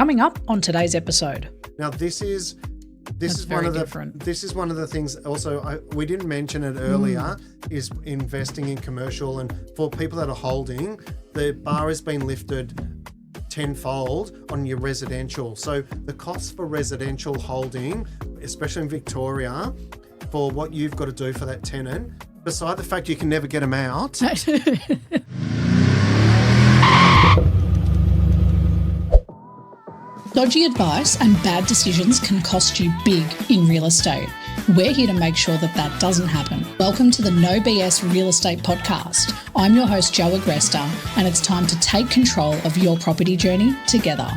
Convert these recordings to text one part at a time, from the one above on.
Coming up on today's episode. Now, this is one of the things. Also, we didn't mention it earlier. Is investing in commercial, and for people that are holding, the bar has been lifted tenfold on your residential. So the costs for residential holding, especially in Victoria, for what you've got to do for that tenant, beside the fact you can never get them out. Dodgy advice and bad decisions can cost you big in real estate. We're here to make sure that doesn't happen. Welcome to the No BS Real Estate Podcast. I'm your host, Joe Agresta, and it's time to take control of your property journey together.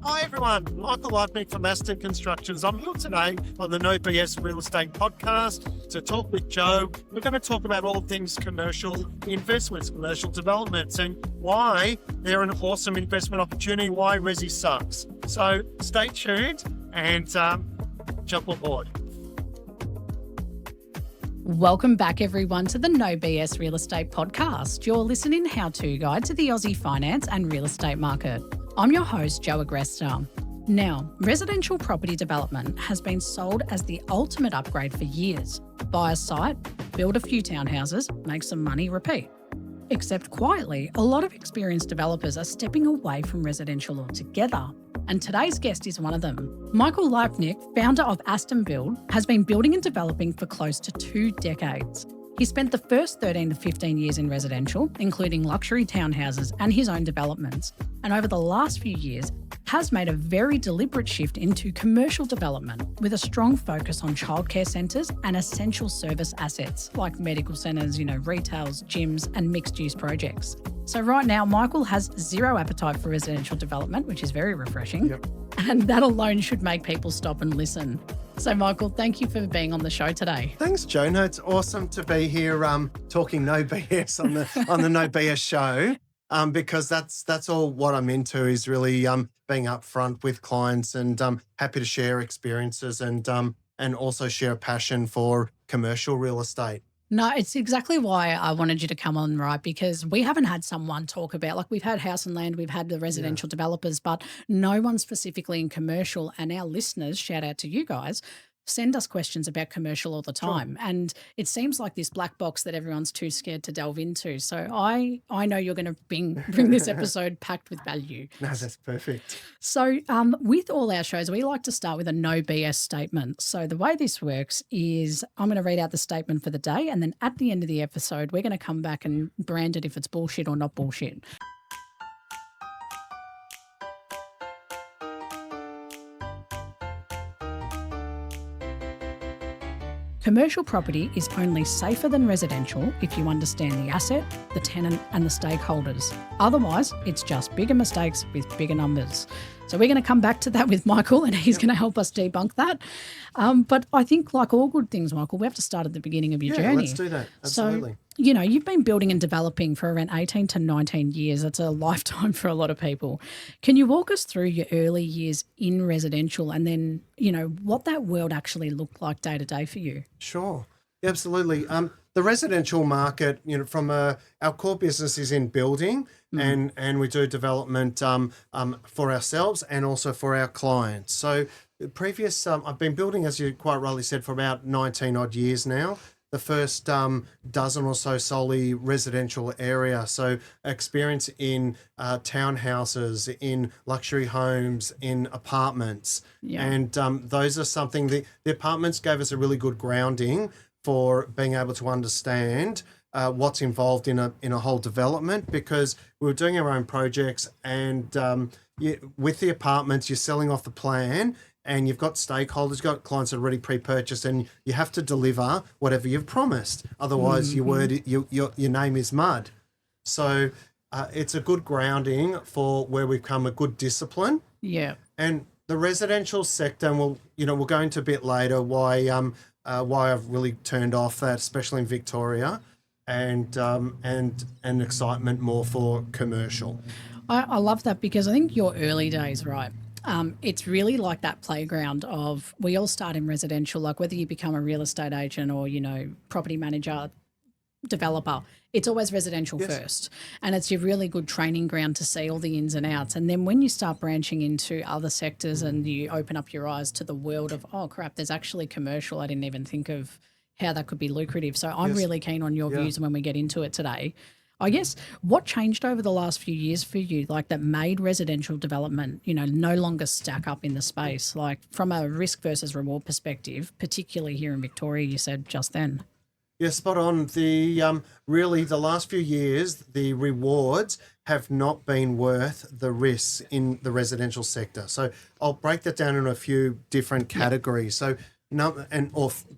Hi everyone, Michael Leipnik from Aston Construction. I'm here today on the No BS Real Estate Podcast to talk with Joe. We're going to talk about all things commercial investments, commercial developments, and why they're an awesome investment opportunity, why resi sucks. So stay tuned and jump aboard. Welcome back everyone to the No BS Real Estate Podcast, your listening how-to guide to the Aussie finance and real estate market. I'm your host, Joe Agresta. Now, residential property development has been sold as the ultimate upgrade for years. Buy a site, build a few townhouses, make some money, repeat. Except quietly, a lot of experienced developers are stepping away from residential altogether. And today's guest is one of them. Michael Leipnik, founder of Aston Build, has been building and developing for close to 2 decades. He spent the first 13 to 15 years in residential, including luxury townhouses and his own developments, and over the last few years has made a very deliberate shift into commercial development with a strong focus on childcare centres and essential service assets like medical centres, retails, gyms and mixed-use projects. So right now, Michael has zero appetite for residential development, which is very refreshing. Yep. And that alone should make people stop and listen. So Michael, thank you for being on the show today. Thanks, Joe. No, it's awesome to be here talking no BS on the No BS show, because that's all what I'm into is really being upfront with clients and happy to share experiences and also share a passion for commercial real estate. No, it's exactly why I wanted you to come on, right? Because we haven't had someone talk about, we've had house and land, we've had the residential developers, but no one specifically in commercial. And our listeners, shout out to you guys, send us questions about commercial all the time. Sure. And it seems like this black box that everyone's too scared to delve into. So I know you're going to bring this episode packed with value. No, that's perfect. So with all our shows, we like to start with a no BS statement. So the way this works is I'm going to read out the statement for the day, and then at the end of the episode, we're going to come back and brand it if it's bullshit or not bullshit. Commercial property is only safer than residential if you understand the asset, the tenant and the stakeholders. Otherwise, it's just bigger mistakes with bigger numbers. So we're going to come back to that with Michael, and he's going to help us debunk that. But I think like all good things, Michael, we have to start at the beginning of your journey. Let's do that. Absolutely. So, you've been building and developing for around 18 to 19 years. That's a lifetime for a lot of people. Can you walk us through your early years in residential and then, what that world actually looked like day to day for you? Sure. Absolutely. The residential market, from our core business is in building and we do development for ourselves and also for our clients. So previous, I've been building, as you quite rightly said, for about 19 odd years now. The first dozen or so solely residential area. So experience in townhouses, in luxury homes, in apartments. Yeah. And those are something, the apartments gave us a really good grounding for being able to understand what's involved in a whole development, because we were doing our own projects and with the apartments, you're selling off the plan and you've got stakeholders, you've got clients that are already pre-purchased and you have to deliver whatever you've promised. Otherwise, your name is mud. So it's a good grounding for where we've come a good discipline. Yeah. And the residential sector, and we'll go into a bit later why I've really turned off that, especially in Victoria, and excitement more for commercial. I love that because I think your early days, right? It's really like that playground of we all start in residential, like whether you become a real estate agent or, property manager, developer, it's always residential Yes. first. And it's your really good training ground to see all the ins and outs. And then when you start branching into other sectors and you open up your eyes to the world of, oh, crap, there's actually commercial. I didn't even think of how that could be lucrative. So I'm Yes. really keen on your Yeah. views when we get into it today. I guess what changed over the last few years for you, like that made residential development, no longer stack up in the space, like from a risk versus reward perspective, particularly here in Victoria, you said just then. Yeah, spot on. Really the last few years, the rewards have not been worth the risks in the residential sector. So I'll break that down into a few different categories. So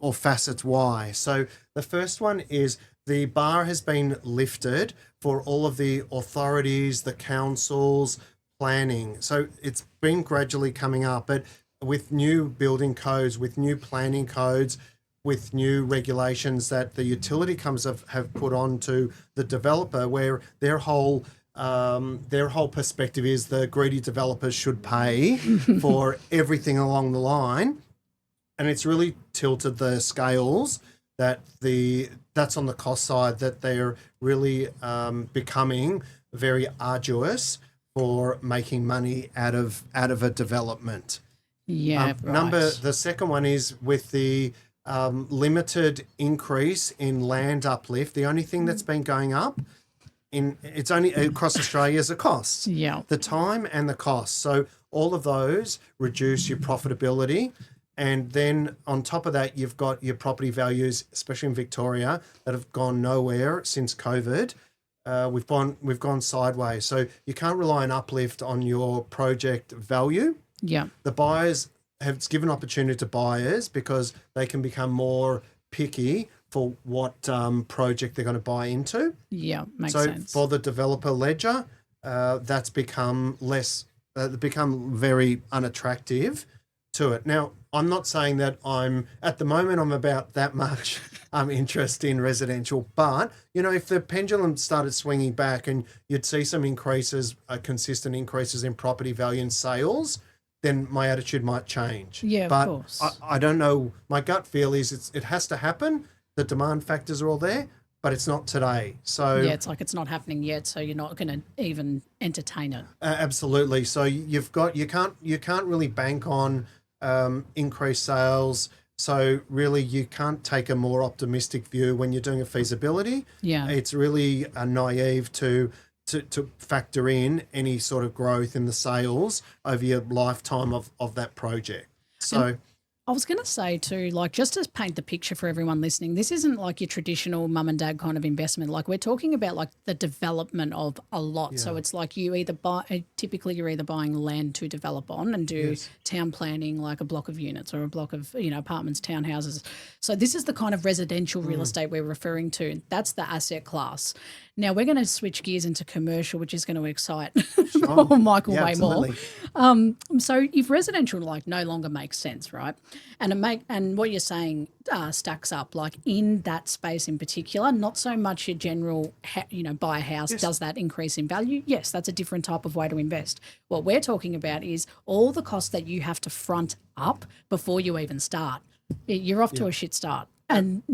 or facets why. So the first one is the bar has been lifted for all of the authorities, the councils, planning. So it's been gradually coming up, but with new building codes, with new planning codes, with new regulations that the utility companies have put on to the developer, where their whole perspective is the greedy developers should pay for everything along the line. And it's really tilted the scales that's on the cost side, that they're really becoming very arduous for making money out of a development. Yeah, right. The second one is with the limited increase in land uplift. The only thing that's been going up it's only across Australia is the costs. Yeah. The time and the costs. So all of those reduce your profitability. And then on top of that, you've got your property values, especially in Victoria, that have gone nowhere since COVID. We've gone sideways. So you can't rely on uplift on your project value. Yeah. The buyers have given opportunity to buyers because they can become more picky for what project they're going to buy into. Yeah, makes sense. So for the developer ledger, that's become become very unattractive to it. Now, I'm not saying that at the moment I'm about that much interest in residential, but if the pendulum started swinging back and you'd see some increases, consistent increases in property value and sales, then my attitude might change. Yeah, but of course. I don't know. My gut feel is it has to happen. The demand factors are all there, but it's not today. So yeah, it's like it's not happening yet, so you're not going to even entertain it. Absolutely. So you can't really bank on increased sales. So really, you can't take a more optimistic view when you're doing a feasibility. Yeah, it's really naive to factor in any sort of growth in the sales over your lifetime of that project. So. I was going to say too, like just to paint the picture for everyone listening, this isn't like your traditional mum and dad kind of investment. Like we're talking about like the development of a lot. Yeah. So it's like typically you're either buying land to develop on and do town planning, like a block of units or a block of, apartments, townhouses. So this is the kind of residential real estate we're referring to. That's the asset class. Now we're going to switch gears into commercial, which is going to excite Michael way absolutely. more. So if residential no longer makes sense, right? And what you're saying stacks up like in that space in particular, not so much your general, buy a house. Yes. Does that increase in value? Yes, that's a different type of way to invest. What we're talking about is all the costs that you have to front up before you even start. You're off to a shit start, and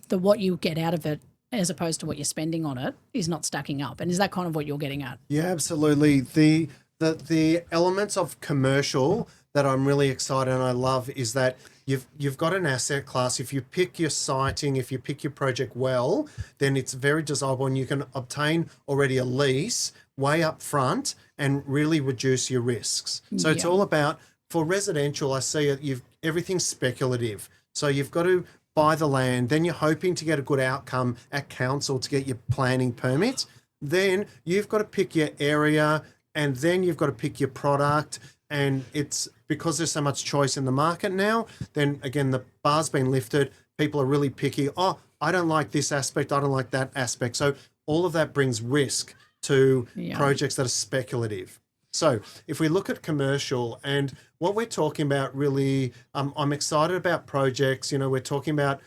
what you get out of it, as opposed to what you're spending on it, is not stacking up. And is that kind of what you're getting at? Yeah, absolutely. The elements of commercial that I'm really excited and I love is that you've got an asset class. If you pick your siting, if you pick your project well, then it's very desirable and you can obtain already a lease way up front and really reduce your risks. So it's all about, for residential, I see it, everything's speculative. So you've got to buy the land, then you're hoping to get a good outcome at council to get your planning permits. Then you've got to pick your area, and then you've got to pick your product. And it's because there's so much choice in the market now, then again, the bar's been lifted. People are really picky. Oh, I don't like this aspect. I don't like that aspect. So all of that brings risk to projects that are speculative. So if we look at commercial and what we're talking about really, I'm excited about projects, we're talking about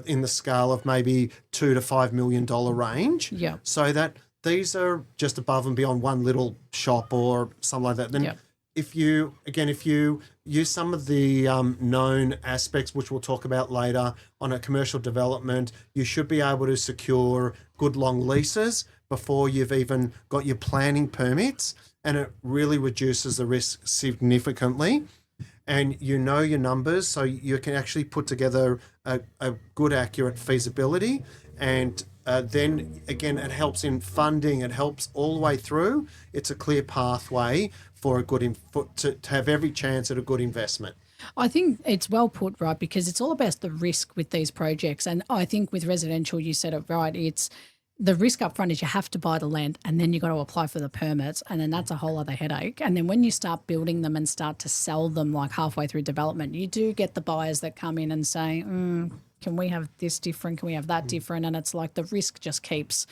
in the scale of maybe $2 to $5 million range. Yeah. So that these are just above and beyond one little shop or something like that. Then if you use some of the known aspects, which we'll talk about later on a commercial development, you should be able to secure good long leases before you've even got your planning permits, and it really reduces the risk significantly. And you know your numbers, so you can actually put together a good, accurate feasibility. And then, again, it helps in funding. It helps all the way through. It's a clear pathway for a good to have every chance at a good investment. I think it's well put, right, because it's all about the risk with these projects. And I think with residential, you said it right, it's the risk up front is you have to buy the land and then you got to apply for the permits, and then that's a whole other headache. And then when you start building them and start to sell them like halfway through development, you do get the buyers that come in and say, can we have this different? Can we have that different? And it's like the risk just keeps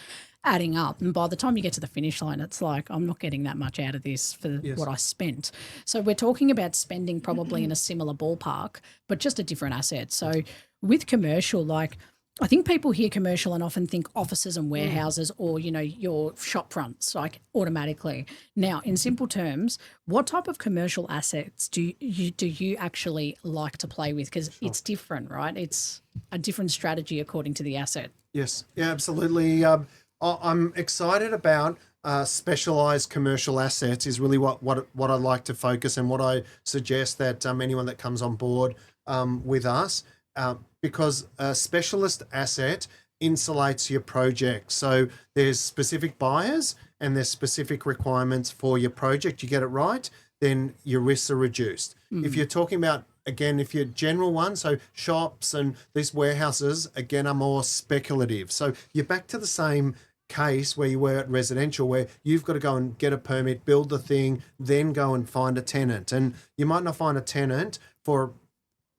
adding up. And by the time you get to the finish line, it's like, I'm not getting that much out of this for what I spent. So we're talking about spending probably in a similar ballpark, but just a different asset. So with commercial, like, I think people hear commercial and often think offices and warehouses or, your shop fronts, like automatically. Now, in simple terms, what type of commercial assets do you actually like to play with? Because it's different, right? It's a different strategy according to the asset. Yes, yeah, absolutely. I'm excited about specialised commercial assets is really what I like to focus, and what I suggest that anyone that comes on board with us, because a specialist asset insulates your project. So there's specific buyers and there's specific requirements for your project. You get it right, then your risks are reduced. If you're talking about, again, if you're general ones, so shops and these warehouses, again, are more speculative. So you're back to the same case where you were at residential, where you've got to go and get a permit, build the thing, then go and find a tenant. And you might not find a tenant for,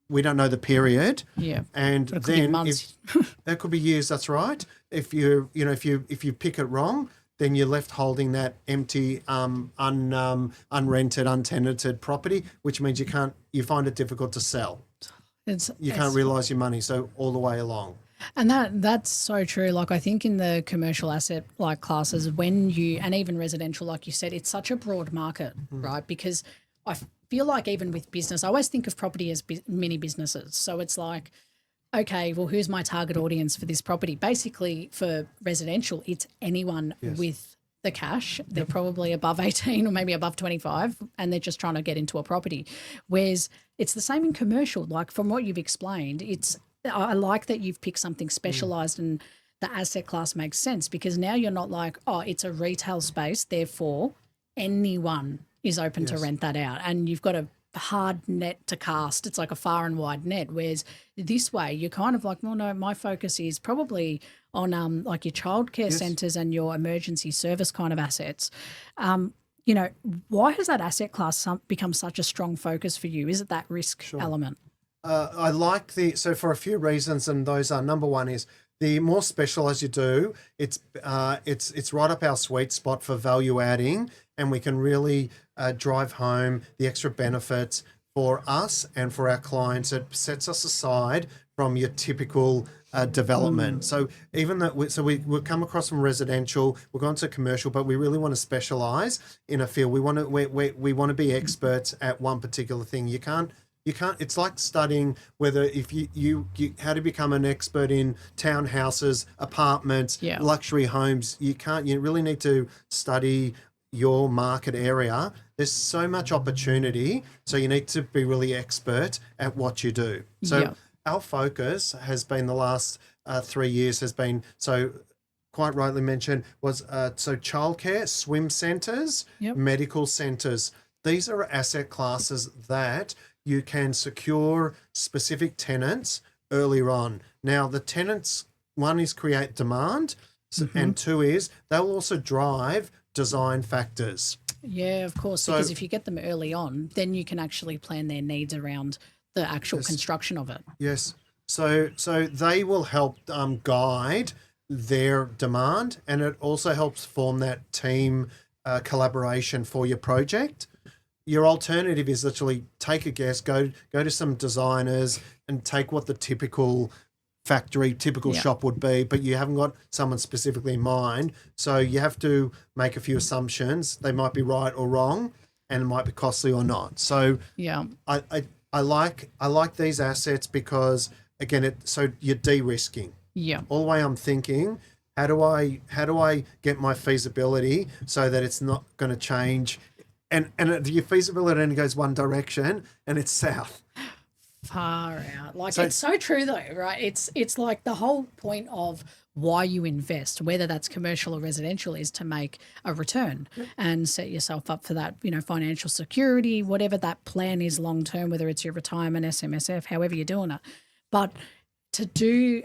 we don't know the period. Yeah. And then that could be years, that's right. If you pick it wrong, then you're left holding that empty, unrented, untenanted property, which means you find it difficult to sell. You can't realise your money, so all the way along. And that's so true. Like, I think in the commercial asset like classes, and even residential, like you said, it's such a broad market, right? Because I feel like even with business, I always think of property as mini businesses. So it's like, okay, well, who's my target audience for this property? Basically, for residential, it's anyone with the cash. They're probably above 18 or maybe above 25, and they're just trying to get into a property. Whereas it's the same in commercial. Like, from what you've explained, I like that you've picked something specialised and the asset class makes sense, because now you're not like, oh, it's a retail space, therefore anyone is open to rent that out. And you've got a hard net to cast. It's like a far and wide net. Whereas this way, you're kind of like, well, no, my focus is probably on like your childcare centres and your emergency service kind of assets. Why has that asset class become such a strong focus for you? Is it that risk element? I like so for a few reasons, and those are, number one is the more specialised you do, it's right up our sweet spot for value adding, and we can really drive home the extra benefits for us and for our clients. It sets us aside from your typical development. So even that, we come across from residential, we're going to commercial, but we really want to specialise in a field. We want to be experts at one particular thing. You can't. It's like studying whether if you how to become an expert in townhouses, apartments, luxury homes. You really need to study your market area. There's so much opportunity, so you need to be really expert at what you do. So our focus has been the last 3 years has been, so quite rightly mentioned, was childcare, swim centres, medical centres. These are asset classes that you can secure specific tenants earlier on. Now, the tenants, one is create demand, and two is they'll also drive design factors. Yeah, of course, because if you get them early on, then you can actually plan their needs around the actual construction of it. Yes. So they will help guide their demand, and it also helps form that team collaboration for your project. Your alternative is literally take a guess, go to some designers and take what the typical shop would be, but you haven't got someone specifically in mind. So you have to make a few assumptions. They might be right or wrong. and it might be costly or not. So Yeah. I like these assets because again, so you're de-risking. Yeah. All the way I'm thinking, how do I get my feasibility so that it's not going to change, and your feasibility only goes one direction and it's south. Far out. Like, it's so true though, right? It's like the whole point of why you invest, whether that's commercial or residential, is to make a return and set yourself up for that, financial security, whatever that plan is long term, whether it's your retirement, SMSF, however you're doing it. But to do,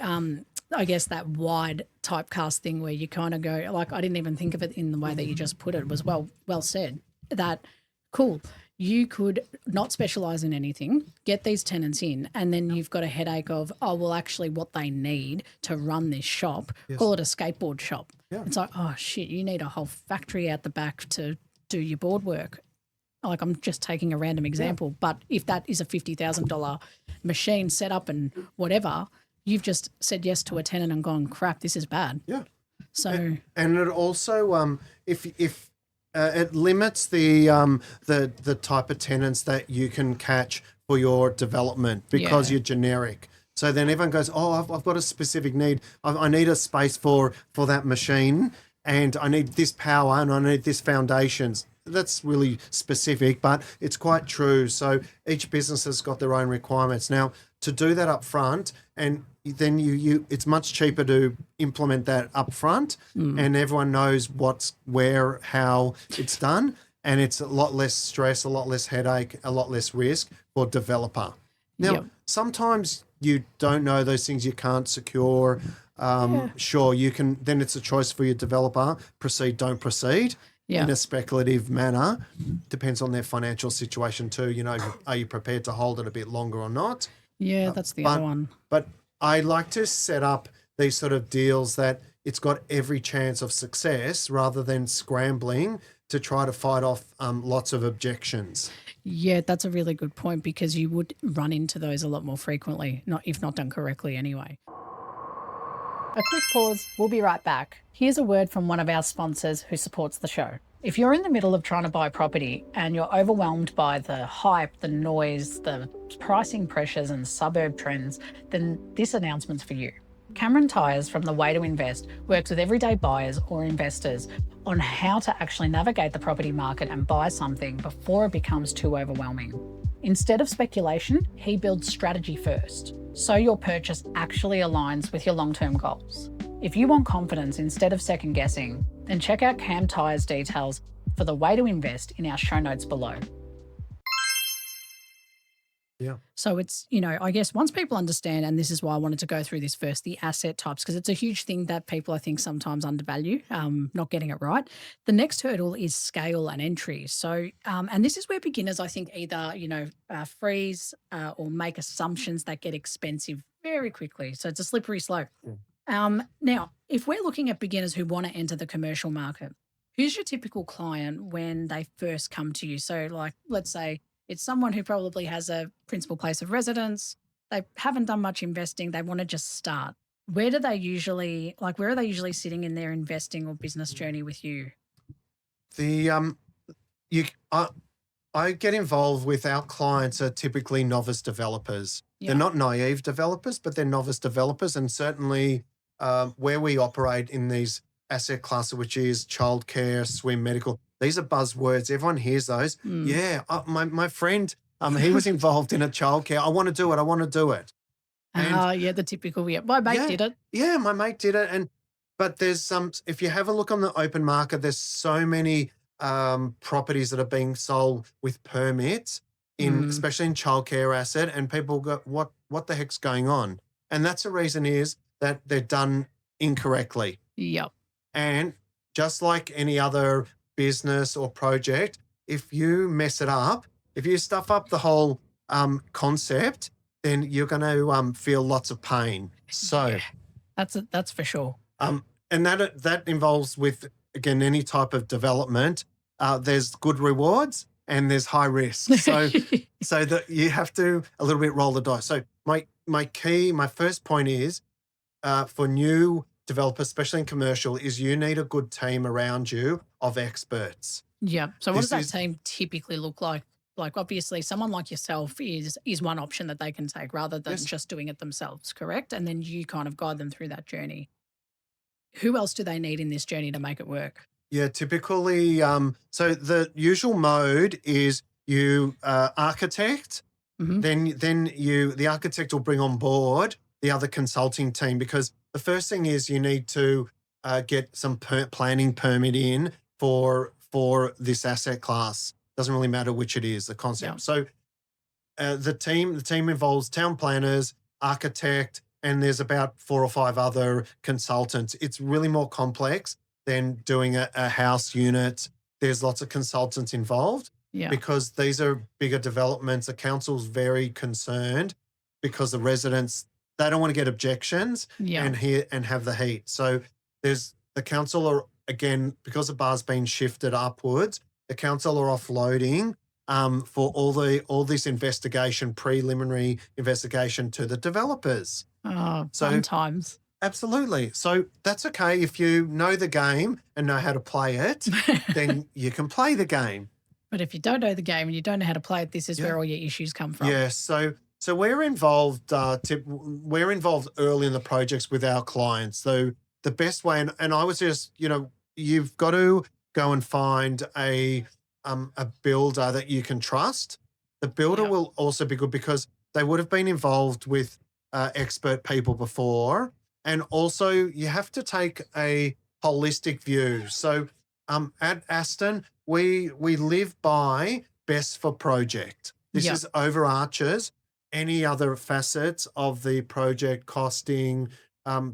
I guess, that wide typecast thing where you kind of go, like, I didn't even think of it in the way that you just put it, was well said. That, cool, you could not specialise in anything, get these tenants in, and then you've got a headache of, oh, well, actually what they need to run this shop, call it a skateboard shop. Yeah. It's like, oh, shit, you need a whole factory out the back to do your board work. Like, I'm just taking a random example, but if that is a $50,000 machine set up and whatever, you've just said yes to a tenant and gone, crap, this is bad. Yeah. So and it also if it limits the type of tenants that you can catch for your development because you're generic. So then everyone goes, oh, I've got a specific need. I need a space for that machine, and I need this power, and I need this foundations. That's really specific, but it's quite true. So each business has got their own requirements. Now, to do that up front, and then it's much cheaper to implement that up front, and everyone knows what's where, how it's done, and it's a lot less stress, a lot less headache, a lot less risk for developer. Now, sometimes you don't know those things, you can't secure. Sure, you can. Then it's a choice for your developer: proceed, don't proceed. In a speculative manner. Depends on their financial situation too. Are you prepared to hold it a bit longer or not? Yeah, that's the other one. But I like to set up these sort of deals that it's got every chance of success rather than scrambling to try to fight off lots of objections. Yeah, that's a really good point, because you would run into those a lot more frequently, if not done correctly anyway. A quick pause. We'll be right back. Here's a word from one of our sponsors who supports the show. If you're in the middle of trying to buy property and you're overwhelmed by the hype, the noise, the pricing pressures and suburb trends, then this announcement's for you. Cameron Tyres from The Way to Invest works with everyday buyers or investors on how to actually navigate the property market and buy something before it becomes too overwhelming. Instead of speculation, he builds strategy first, so your purchase actually aligns with your long-term goals. If you want confidence instead of second guessing, then check out Cam Tyres details for The Way to Invest in our show notes below. Yeah. So it's, I guess once people understand, and this is why I wanted to go through this first, the asset types, because it's a huge thing that people, I think, sometimes undervalue, not getting it right. The next hurdle is scale and entry. So, and this is where beginners, I think, either, freeze or make assumptions that get expensive very quickly. So it's a slippery slope. Now, if we're looking at beginners who want to enter the commercial market, who's your typical client when they first come to you? So, like, let's say it's someone who probably has a principal place of residence. They haven't done much investing. They want to just start. Where are they usually sitting in their investing or business journey with you? I get involved with our clients are typically novice developers. Yeah. They're not naive developers, but they're novice developers. And certainly where we operate in these asset classes, which is childcare, swim, medical, these are buzzwords. Everyone hears those. Yeah, my friend, he was involved in a childcare. I want to do it. And, the typical, my mate did it. Yeah, my mate did it. But there's if you have a look on the open market, there's so many properties that are being sold with permits, especially in childcare asset, and people go, what the heck's going on? And that's the reason is that they're done incorrectly. Yep. And just like any other business or project, if you mess it up, if you stuff up the whole concept, then you're going to feel lots of pain. So that's for sure. And that involves with, again, any type of development. There's good rewards and there's high risk. So so that you have to a little bit roll the dice. So my first point is for new developers, especially in commercial, is you need a good team around you of experts. Yeah. So what does This that is team typically look like? Like obviously someone like yourself is one option that they can take rather than yes. just doing it themselves, correct? And then you kind of guide them through that journey. Who else do they need in this journey to make it work? Yeah, typically, so the usual mode is you architect, Hmm. then the architect will bring on board the other consulting team, because the first thing is you need to get some planning permit in for this asset class. Doesn't really matter which it is, the Yeah. concept. So the team involves town planners, architect, and there's about 4 or 5 other consultants. It's really more complex than doing a house unit. There's lots of consultants involved Yeah. because these are bigger developments. The council's very concerned because the residents, they don't want to get objections Yeah. and have the heat. So there's the council are, again, because the bar's been shifted upwards, the council are offloading for all this investigation, preliminary investigation to the developers. Oh, So fun times. absolutely. So that's okay if you know the game and know how to play it, then you can play the game. But if you don't know the game and you don't know how to play it, this is Yeah. where all your issues come from. Yeah. So we're involved. We're involved early in the projects with our clients. So the best way, and I was just, you've got to go and find a builder that you can trust. The builder Yeah. will also be good because they would have been involved with expert people before, and also you have to take a holistic view. So at Aston, we live by best for project. This Yeah. is overarches any other facets of the project, costing,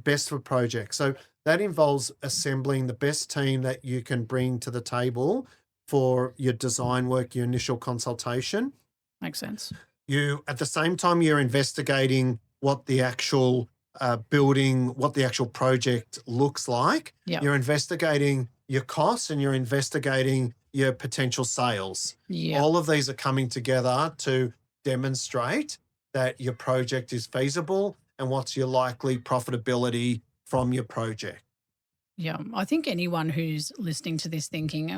best for project. So that involves assembling the best team that you can bring to the table for your design work, your initial consultation. Makes sense. You, at the same time, you're investigating what the actual building, what the actual project looks like. Yeah. You're investigating your costs and you're investigating your potential sales. Yeah. All of these are coming together to demonstrate that your project is feasible and what's your likely profitability from your project. Yeah. I think anyone who's listening to this thinking,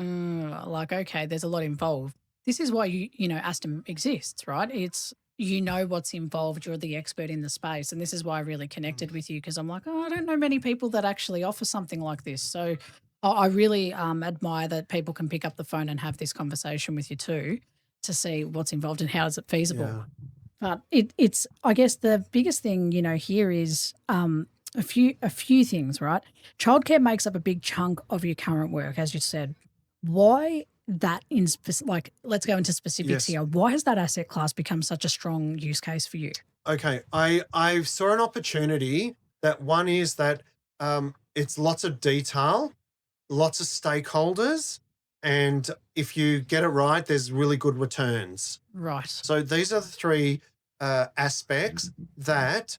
okay, there's a lot involved. This is why Aston exists, right? It's what's involved. You're the expert in the space, and this is why I really connected with you because I'm like, I don't know many people that actually offer something like this. So I really admire that people can pick up the phone and have this conversation with you too, to see what's involved and how is it feasible. Yeah. But it's I guess the biggest thing here is a few things, right? Childcare makes up a big chunk of your current work, as you said. Why that let's go into specifics Yes. here. Why has that asset class become such a strong use case for you? Okay, I saw an opportunity that one is that it's lots of detail, lots of stakeholders, and if you get it right, there's really good returns. Right. So these are the 3 aspects that,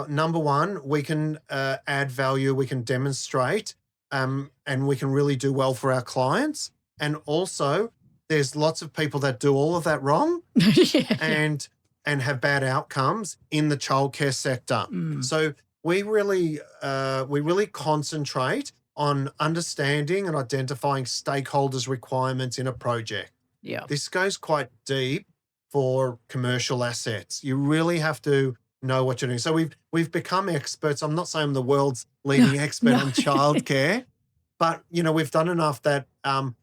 number one, we can add value, we can demonstrate, and we can really do well for our clients. And also, there's lots of people that do all of that wrong Yeah. and have bad outcomes in the childcare sector. So we really concentrate on understanding and identifying stakeholders' requirements in a project. Yeah. This goes quite deep for commercial assets. You really have to know what you're doing. So we've become experts. I'm not saying I'm the world's leading expert on childcare, but we've done enough that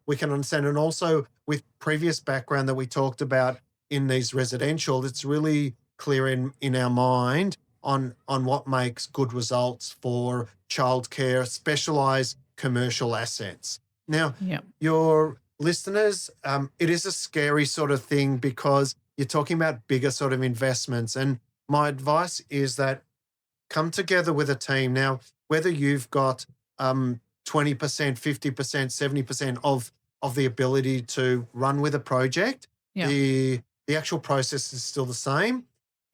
we can understand. And also with previous background that we talked about in these residential, it's really clear in our mind on what makes good results for childcare, specialized commercial assets. Now, Yeah. your listeners, it is a scary sort of thing because you're talking about bigger sort of investments. And my advice is that come together with a team. Now, whether you've got 20%, 50%, 70% of the ability to run with a project, Yeah. the actual process is still the same.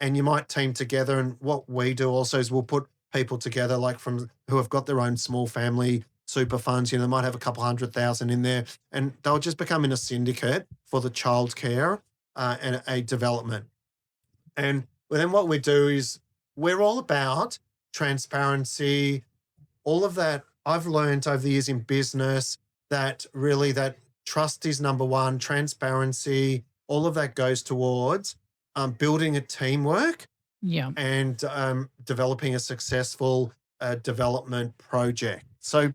And you might team together. And what we do also is we'll put people together like who have got their own small family super funds. They might have a couple 100,000 in there, and they'll just become in a syndicate for the childcare and a development. And then what we do is we're all about transparency, all of that. I've learned over the years in business that really that trust is number one, transparency, all of that goes towards building a teamwork Yeah. and developing a successful development project. So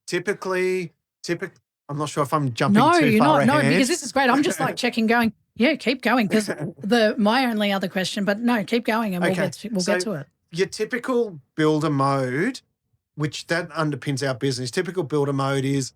typically, I'm not sure if I'm jumping No, too you're far not. ahead. No, because this is great. I'm just like checking, going, yeah, keep going. Because my only other question, but no, keep going, and we'll get to it. Your typical builder mode, which that underpins our business, typical builder mode is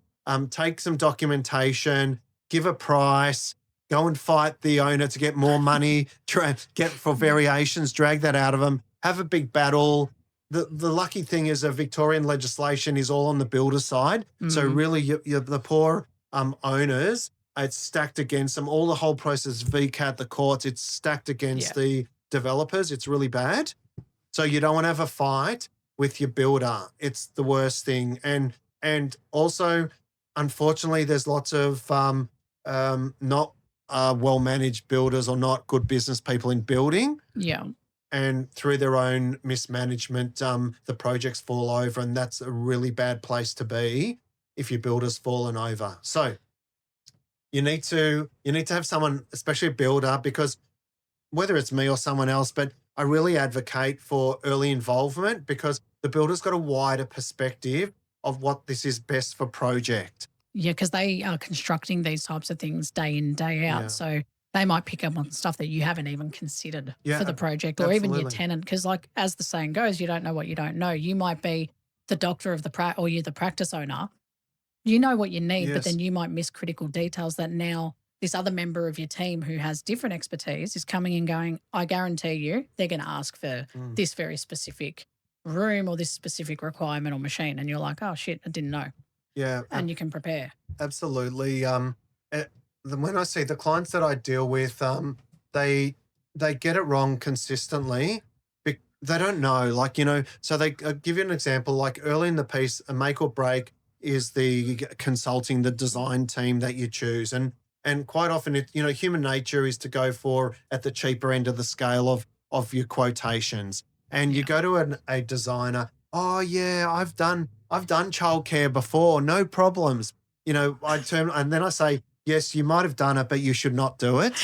take some documentation, give a price, go and fight the owner to get more money, get for variations, drag that out of them, have a big battle. The lucky thing is that Victorian legislation is all on the builder side. So really you're the poor owners, it's stacked against them. All the whole process, VCAT, the courts, it's stacked against the developers. It's really bad. So you don't want to have a fight with your builder. It's the worst thing. And also, unfortunately, there's lots of not well-managed builders or not good business people in building. Yeah. And through their own mismanagement, the projects fall over, and that's a really bad place to be if your builder's fallen over. So you need to have someone, especially a builder, because whether it's me or someone else, but I really advocate for early involvement because the builder's got a wider perspective of what this is best for project. Yeah, because they are constructing these types of things day in, day out. Yeah. So they might pick up on stuff that you haven't even considered for the project or even your absolutely. tenant. Because like as the saying goes, you don't know what you don't know. You might be the doctor of the or you're the practice owner. You know what you need, but then you might miss critical details that now this other member of your team who has different expertise is coming and going, I guarantee you they're going to ask for this very specific room or this specific requirement or machine. And you're like, oh, shit, I didn't know. Yeah. And you can prepare. Absolutely. When I see the clients that I deal with, they get it wrong consistently. They don't know, so they give you an example, like early in the piece, a make or break is the consulting, the design team that you choose. And quite often, human nature is to go for at the cheaper end of the scale of your quotations. And you go to a designer, oh yeah, I've done childcare before, no problems. And then I say, yes, you might have done it, but you should not do it.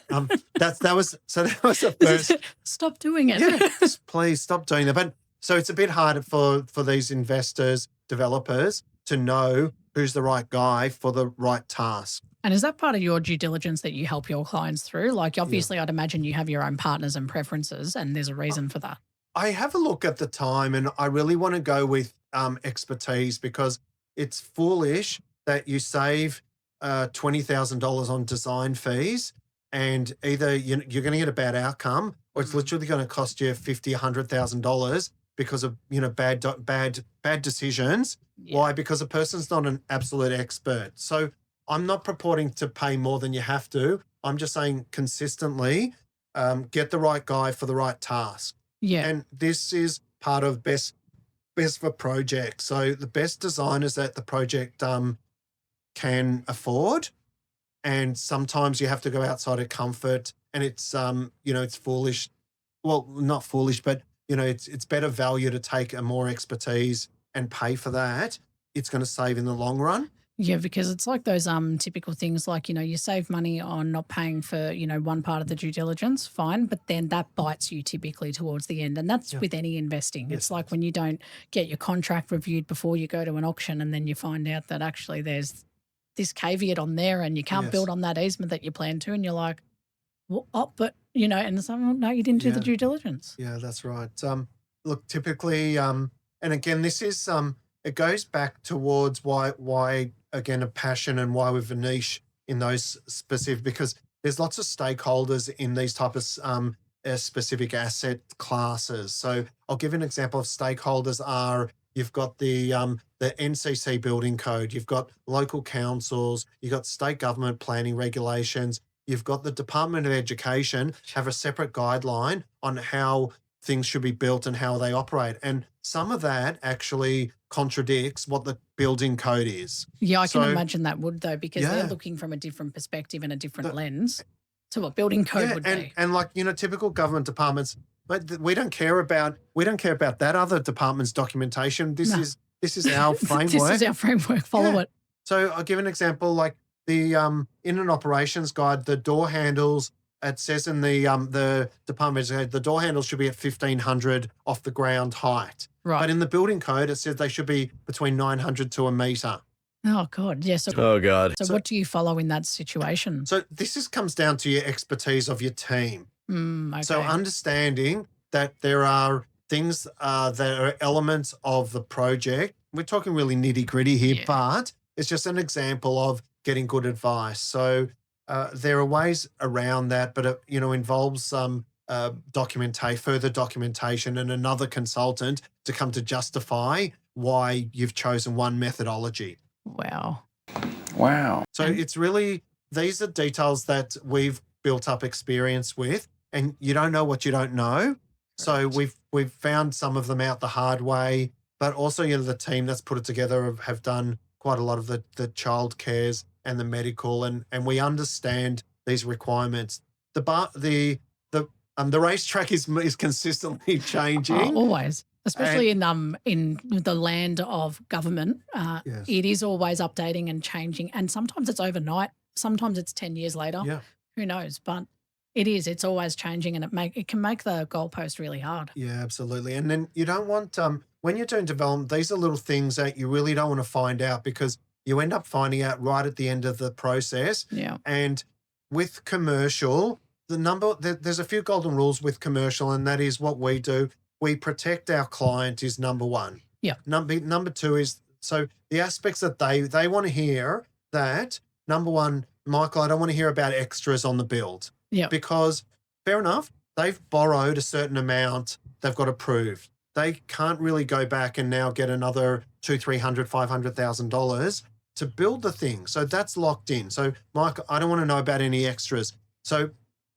That was the first. Stop doing it. Yeah, please stop doing that. But so it's a bit harder for these investors, developers to know who's the right guy for the right task. And is that part of your due diligence that you help your clients through? Like obviously I'd imagine you have your own partners and preferences and there's a reason for that. I have a look at the time and I really want to go with expertise because it's foolish that you save $20,000 on design fees and either you're going to get a bad outcome or it's literally going to cost you $50,000, $100,000 because of bad decisions. Yeah. Why? Because a person's not an absolute expert. So I'm not purporting to pay more than you have to. I'm just saying consistently get the right guy for the right task. Yeah. And this is part of best for projects. So the best designers that the project can afford. And sometimes you have to go outside of comfort and it's, it's foolish. Well, not foolish, but, it's better value to take a more expertise and pay for that. It's going to save in the long run. Yeah, because it's like those typical things like, you save money on not paying for, one part of the due diligence, fine, but then that bites you typically towards the end. And that's with any investing. It's like when you don't get your contract reviewed before you go to an auction and then you find out that actually there's this caveat on there and you can't build on that easement that you plan to and you're like, well, but, and it's like, well, no, you didn't do the due diligence. Yeah, that's right. Look, typically, and again, this is, it goes back towards why again, a passion and why we've a niche in those specific, because there's lots of stakeholders in these type of specific asset classes. So I'll give you an example of stakeholders are, you've got the NCC building code, you've got local councils, you've got state government planning regulations, you've got the Department of Education have a separate guideline on how things should be built and how they operate. And some of that actually contradicts what the building code is. Yeah, I can imagine that would though, because they're looking from a different perspective and a different lens to what building code would be. And like, typical government departments, but we don't care about that other department's documentation. This is our framework. This is our framework. Follow it. So I'll give an example, like the in an operations guide, the door handles, it says in the department, the door handles should be at 1,500 off the ground height. Right. But in the building code, it says they should be between 900 to a metre. Oh, God. Yeah. So, Oh, God. so what do you follow in that situation? So this comes down to your expertise of your team. Okay. So understanding that there are things that are elements of the project. We're talking really nitty gritty here, but it's just an example of getting good advice. So there are ways around that, but it, involves some further documentation and another consultant to come to justify why you've chosen one methodology. Wow. So it's really, these are details that we've built up experience with, and you don't know what you don't know. So we've found some of them out the hard way, but also the team that's put it together have done quite a lot of the childcares and the medical, and we understand these requirements. The racetrack is consistently changing. Always. Especially in the land of government, Yes. it is always updating and changing, and sometimes it's overnight, sometimes it's 10 years later. Yeah. Who knows? But it's always changing, and it can make the goalpost really hard. Yeah, absolutely. And then you don't want, when you're doing development, these are little things that you really don't want to find out, because you end up finding out right at the end of the process. Yeah. And with commercial, there's a few golden rules with commercial, and that is what we do. We protect our client is number one. Yeah. Number two is, so the aspects that they want to hear that, number one, Michael, I don't want to hear about extras on the build. Yeah. Because fair enough, they've borrowed a certain amount they've got approved. They can't really go back and now get another $200,000, $300,000, $500,000 to build the thing. So that's locked in. So Mike, I don't want to know about any extras. So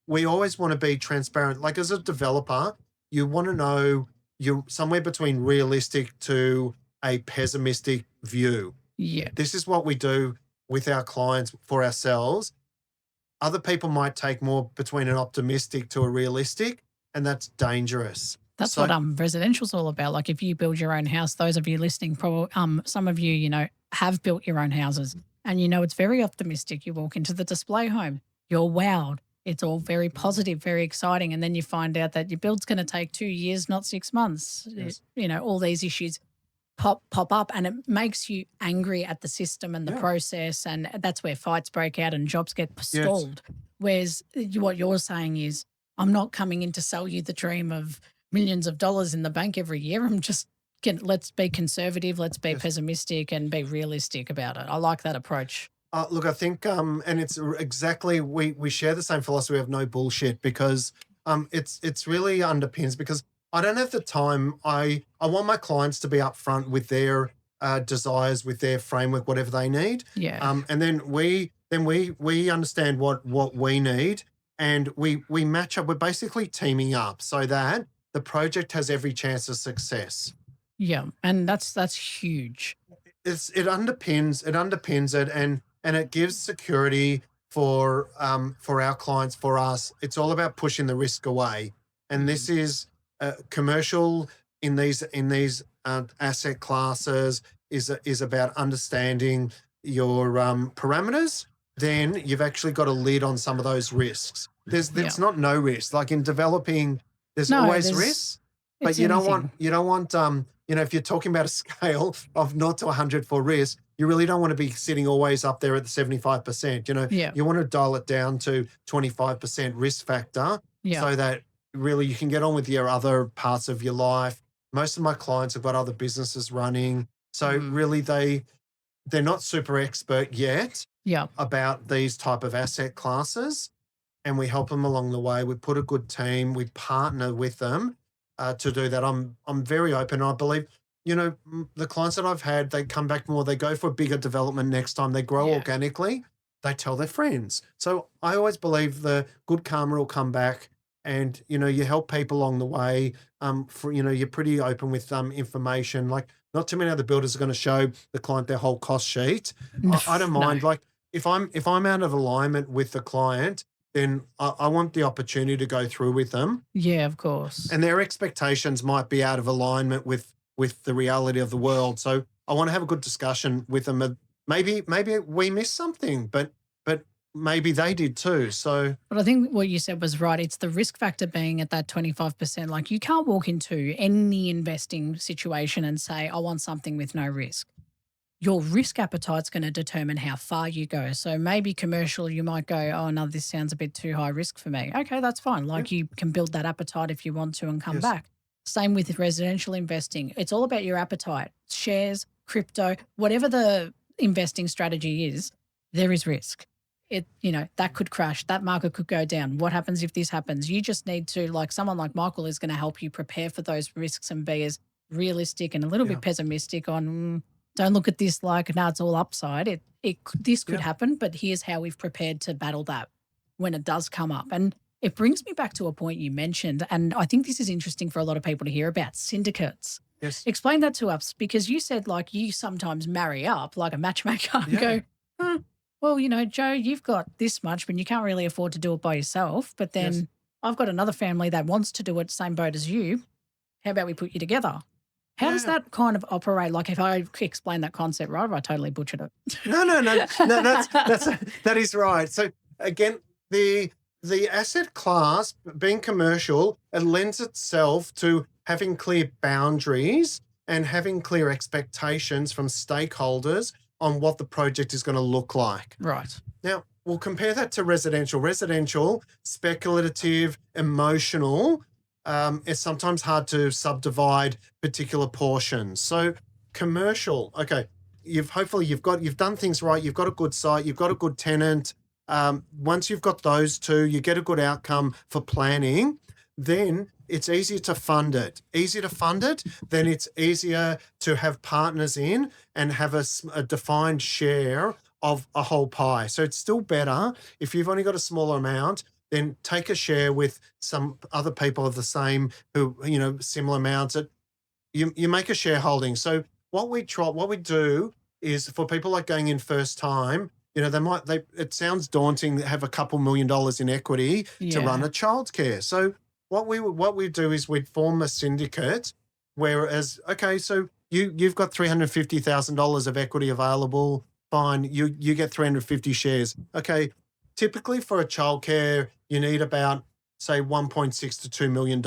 we always want to be transparent. Like as a developer, you want to know you're somewhere between realistic to a pessimistic view. Yeah. This is what we do with our clients for ourselves. Other people might take more between an optimistic to a realistic, and that's dangerous. That's what residential's all about. Like if you build your own house, those of you listening, probably some of you, have built your own houses, and it's very optimistic. You walk into the display home, you're wowed. It's all very positive, very exciting. And then you find out that your build's going to take 2 years, not 6 months. Yes. All these issues pop up, and it makes you angry at the system and the process. And that's where fights break out and jobs get stalled. Yes. Whereas what you're saying is, I'm not coming in to sell you the dream of millions of dollars in the bank every year. I'm just let's be conservative, let's be pessimistic and be realistic about it. I like that approach. Look, I think, and it's exactly, we share the same philosophy of no bullshit, because it's really underpins, because I don't have the time. I want my clients to be upfront with their desires, with their framework, whatever they need. Yeah. And then we understand what we need, and we match up. We're basically teaming up so that the project has every chance of success. Yeah, and that's huge. It underpins it, and it gives security for our clients, for us. It's all about pushing the risk away, and this is commercial in these asset classes is about understanding your parameters. Then you've actually got a lid on some of those risks. There's not no risk. Like in developing, there's always risks, but you don't want if you're talking about a scale of 0 to 100 for risk, you really don't want to be sitting always up there at the 75%. You want to dial it down to 25% risk factor so that really you can get on with your other parts of your life. Most of my clients have got other businesses running. So really they're not super expert yet about these type of asset classes, and we help them along the way. We put a good team, we partner with them to do that. I'm very open. I believe, the clients that I've had, they come back more, they go for a bigger development next time, they grow organically, they tell their friends. So I always believe the good karma will come back, and, you help people along the way. You're pretty open with information. Like not too many other builders are going to show the client their whole cost sheet. I don't mind. Like if I'm out of alignment with the client, then I want the opportunity to go through with them. Yeah, of course. And their expectations might be out of alignment with the reality of the world. So I want to have a good discussion with them maybe we missed something, but maybe they did too. So, But I think what you said was right. It's the risk factor being at that 25%. Like you can't walk into any investing situation and say, I want something with no risk. Your risk appetite's going to determine how far you go. So maybe commercial, you might go, oh, no, this sounds a bit too high risk for me. Okay, that's fine. Like you can build that appetite if you want to and come back. Same with residential investing. It's all about your appetite. Shares, crypto, whatever the investing strategy is, there is risk. That could crash. That market could go down. What happens if this happens? You just need to, like someone like Michael is going to help you prepare for those risks and be as realistic and a little bit pessimistic on, don't look at this like, no, it's all upside. This could happen, but here's how we've prepared to battle that when it does come up. And it brings me back to a point you mentioned, and I think this is interesting for a lot of people to hear about, syndicates. Yes. Explain that to us, because you said like you sometimes marry up like a matchmaker and go, well, Joe, you've got this much, but you can't really afford to do it by yourself. But then I've got another family that wants to do it, same boat as you. How about we put you together? How does that kind of operate? Like if I explain that concept right, I totally butchered it. No, that is right. So again, the asset class being commercial, it lends itself to having clear boundaries and having clear expectations from stakeholders on what the project is going to look like. Right. Now, we'll compare that to residential. Residential, speculative, emotional, it's sometimes hard to subdivide particular portions. So commercial, okay, you've done things right, you've got a good site, you've got a good tenant. Once you've got those two, you get a good outcome for planning, then it's easier to fund it. Easier to fund it, then it's easier to have partners in and have a defined share of a whole pie. So it's still better if you've only got a smaller amount, then take a share with some other people of the same similar amounts. You make a shareholding. So what we do is for people like going in first time, it sounds daunting to have a couple $1 million in equity to run a childcare. So what we do is we'd form a syndicate, whereas, okay, so you've got $350,000 of equity available, fine, you get 350 shares. Okay, typically for a childcare, you need about, say, $1.6 to $2 million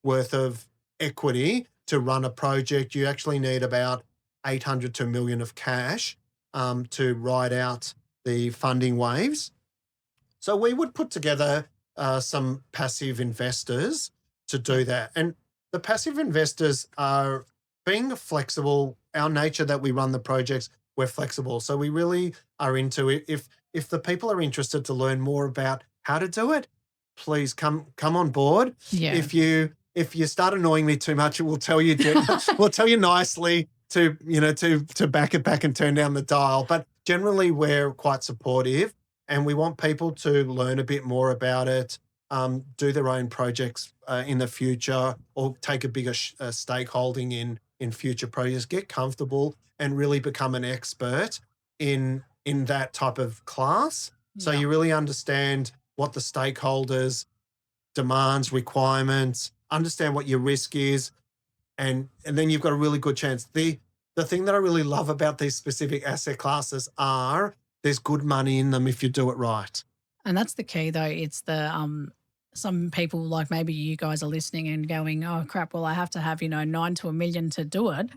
worth of equity to run a project. You actually need about 800 to $1 million of cash to ride out the funding waves. So we would put together some passive investors to do that. And the passive investors are being flexible. Our nature that we run the projects, we're flexible. So we really are into it. If the people are interested to learn more about how to do it, please come on board. Yeah. If you start annoying me too much, we'll tell you nicely to back it back and turn down the dial. But generally, we're quite supportive, and we want people to learn a bit more about it, do their own projects in the future, or take a bigger stakeholding in future projects. Get comfortable and really become an expert in that type of class. So you really understand what the stakeholders' demands, requirements, understand what your risk is, and then you've got a really good chance. The thing that I really love about these specific asset classes are there's good money in them if you do it right. And that's the key, though. It's the some people, like maybe you guys are listening and going, oh, crap, well, I have to have, 9 to $1 million to do it.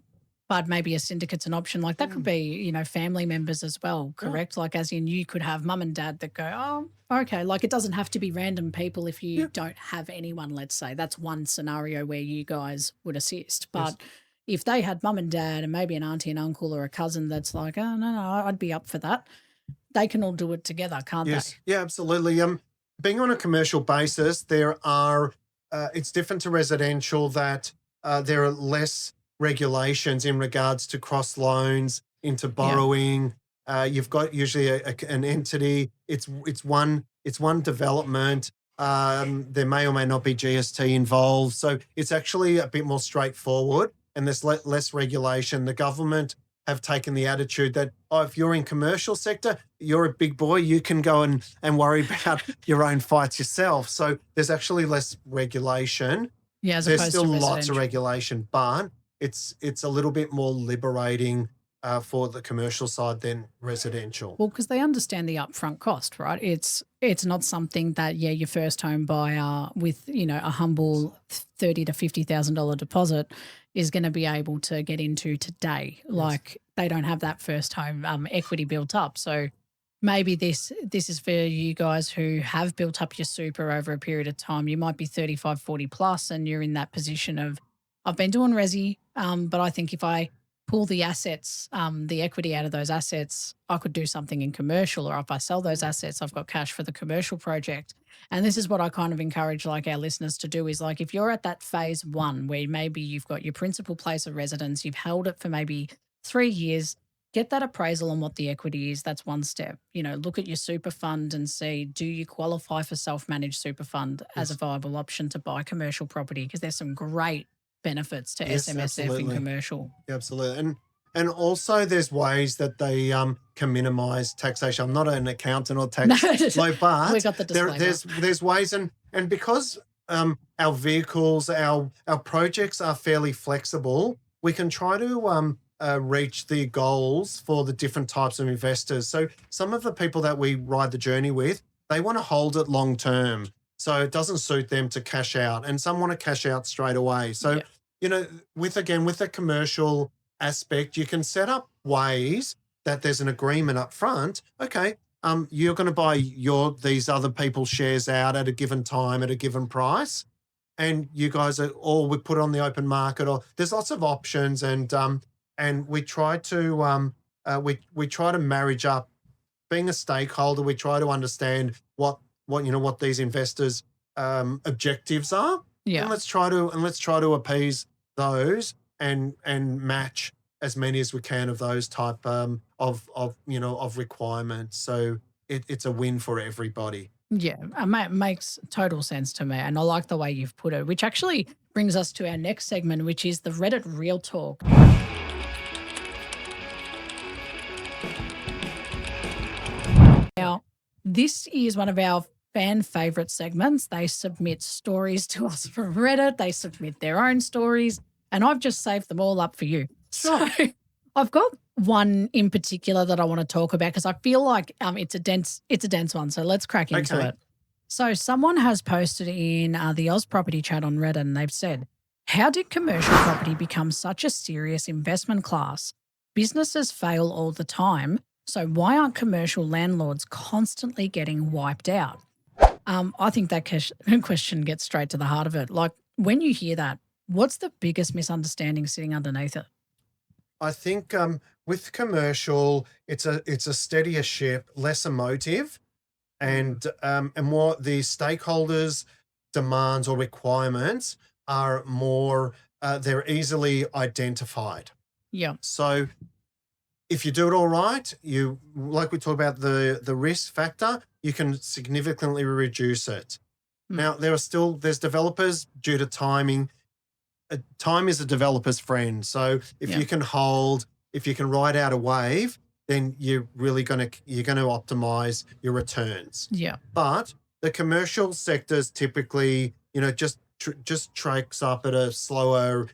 But maybe a syndicate's an option. Like that could be, family members as well, correct? Like as in you could have mum and dad that go, oh, okay. Like it doesn't have to be random people if you don't have anyone, let's say. That's one scenario where you guys would assist. But if they had mum and dad and maybe an auntie and uncle or a cousin that's like, oh, no, I'd be up for that. They can all do it together, can't they? Yeah, absolutely. Being on a commercial basis, there are, it's different to residential that there are less regulations in regards to cross loans into borrowing. You've got usually an entity. It's one development. There may or may not be GST involved. So it's actually a bit more straightforward and there's less regulation. The government have taken the attitude that, if you're in commercial sector, you're a big boy, you can go and worry about your own fights yourself. So there's actually less regulation. Yeah, there's still lots of regulation, but it's a little bit more liberating for the commercial side than residential. Well, because they understand the upfront cost, right? It's not something that, your first home buyer with, a humble $30,000 to $50,000 deposit is going to be able to get into today. Yes. Like they don't have that first home equity built up. So maybe this is for you guys who have built up your super over a period of time. You might be 35, 40 plus and you're in that position of, I've been doing resi, but I think if I pull the assets, the equity out of those assets, I could do something in commercial, or if I sell those assets, I've got cash for the commercial project. And this is what I kind of encourage like our listeners to do is like if you're at that phase one where maybe you've got your principal place of residence, you've held it for maybe 3 years, get that appraisal on what the equity is. That's one step. Look at your super fund and see, do you qualify for self-managed super fund as a viable option to buy commercial property? Because there's some great benefits to SMSF absolutely. in commercial. Absolutely. And also there's ways that they can minimise taxation. I'm not an accountant or tax law, but we got the disclaimer. there's ways and because our vehicles, our projects are fairly flexible, we can try to reach the goals for the different types of investors. So some of the people that we ride the journey with, they want to hold it long term. So it doesn't suit them to cash out, and some want to cash out straight away. So, with the commercial aspect, you can set up ways that there's an agreement up front. Okay, you're going to buy these other people's shares out at a given time at a given price, and you guys we put it on the open market, or there's lots of options, and we try to we try to marriage up. Being a stakeholder, we try to understand what these investors' objectives are. Yeah. And let's try to appease those and match as many as we can of those type of requirements. So it's a win for everybody. Yeah, it makes total sense to me. And I like the way you've put it, which actually brings us to our next segment, which is the Reddit Real Talk. Now, this is one of our fan favorite segments. They submit stories to us from Reddit. They submit their own stories, and I've just saved them all up for you. So I've got one in particular that I want to talk about because I feel like it's a dense one. So let's crack into it. So someone has posted in the Oz Property Chat on Reddit, and they've said, "How did commercial property become such a serious investment class? Businesses fail all the time. So why aren't commercial landlords constantly getting wiped out?" I think that question gets straight to the heart of it. Like when you hear that, what's the biggest misunderstanding sitting underneath it? I think with commercial, it's a steadier ship, less emotive, and more the stakeholders' demands or requirements are more they're easily identified. Yeah. So if you do it all right, like we talked about the risk factor, you can significantly reduce it. Now there's developers due to timing. Time is a developer's friend. So if you can ride out a wave, then you're going to optimize your returns. Yeah. But the commercial sectors typically, just tracks up at a slower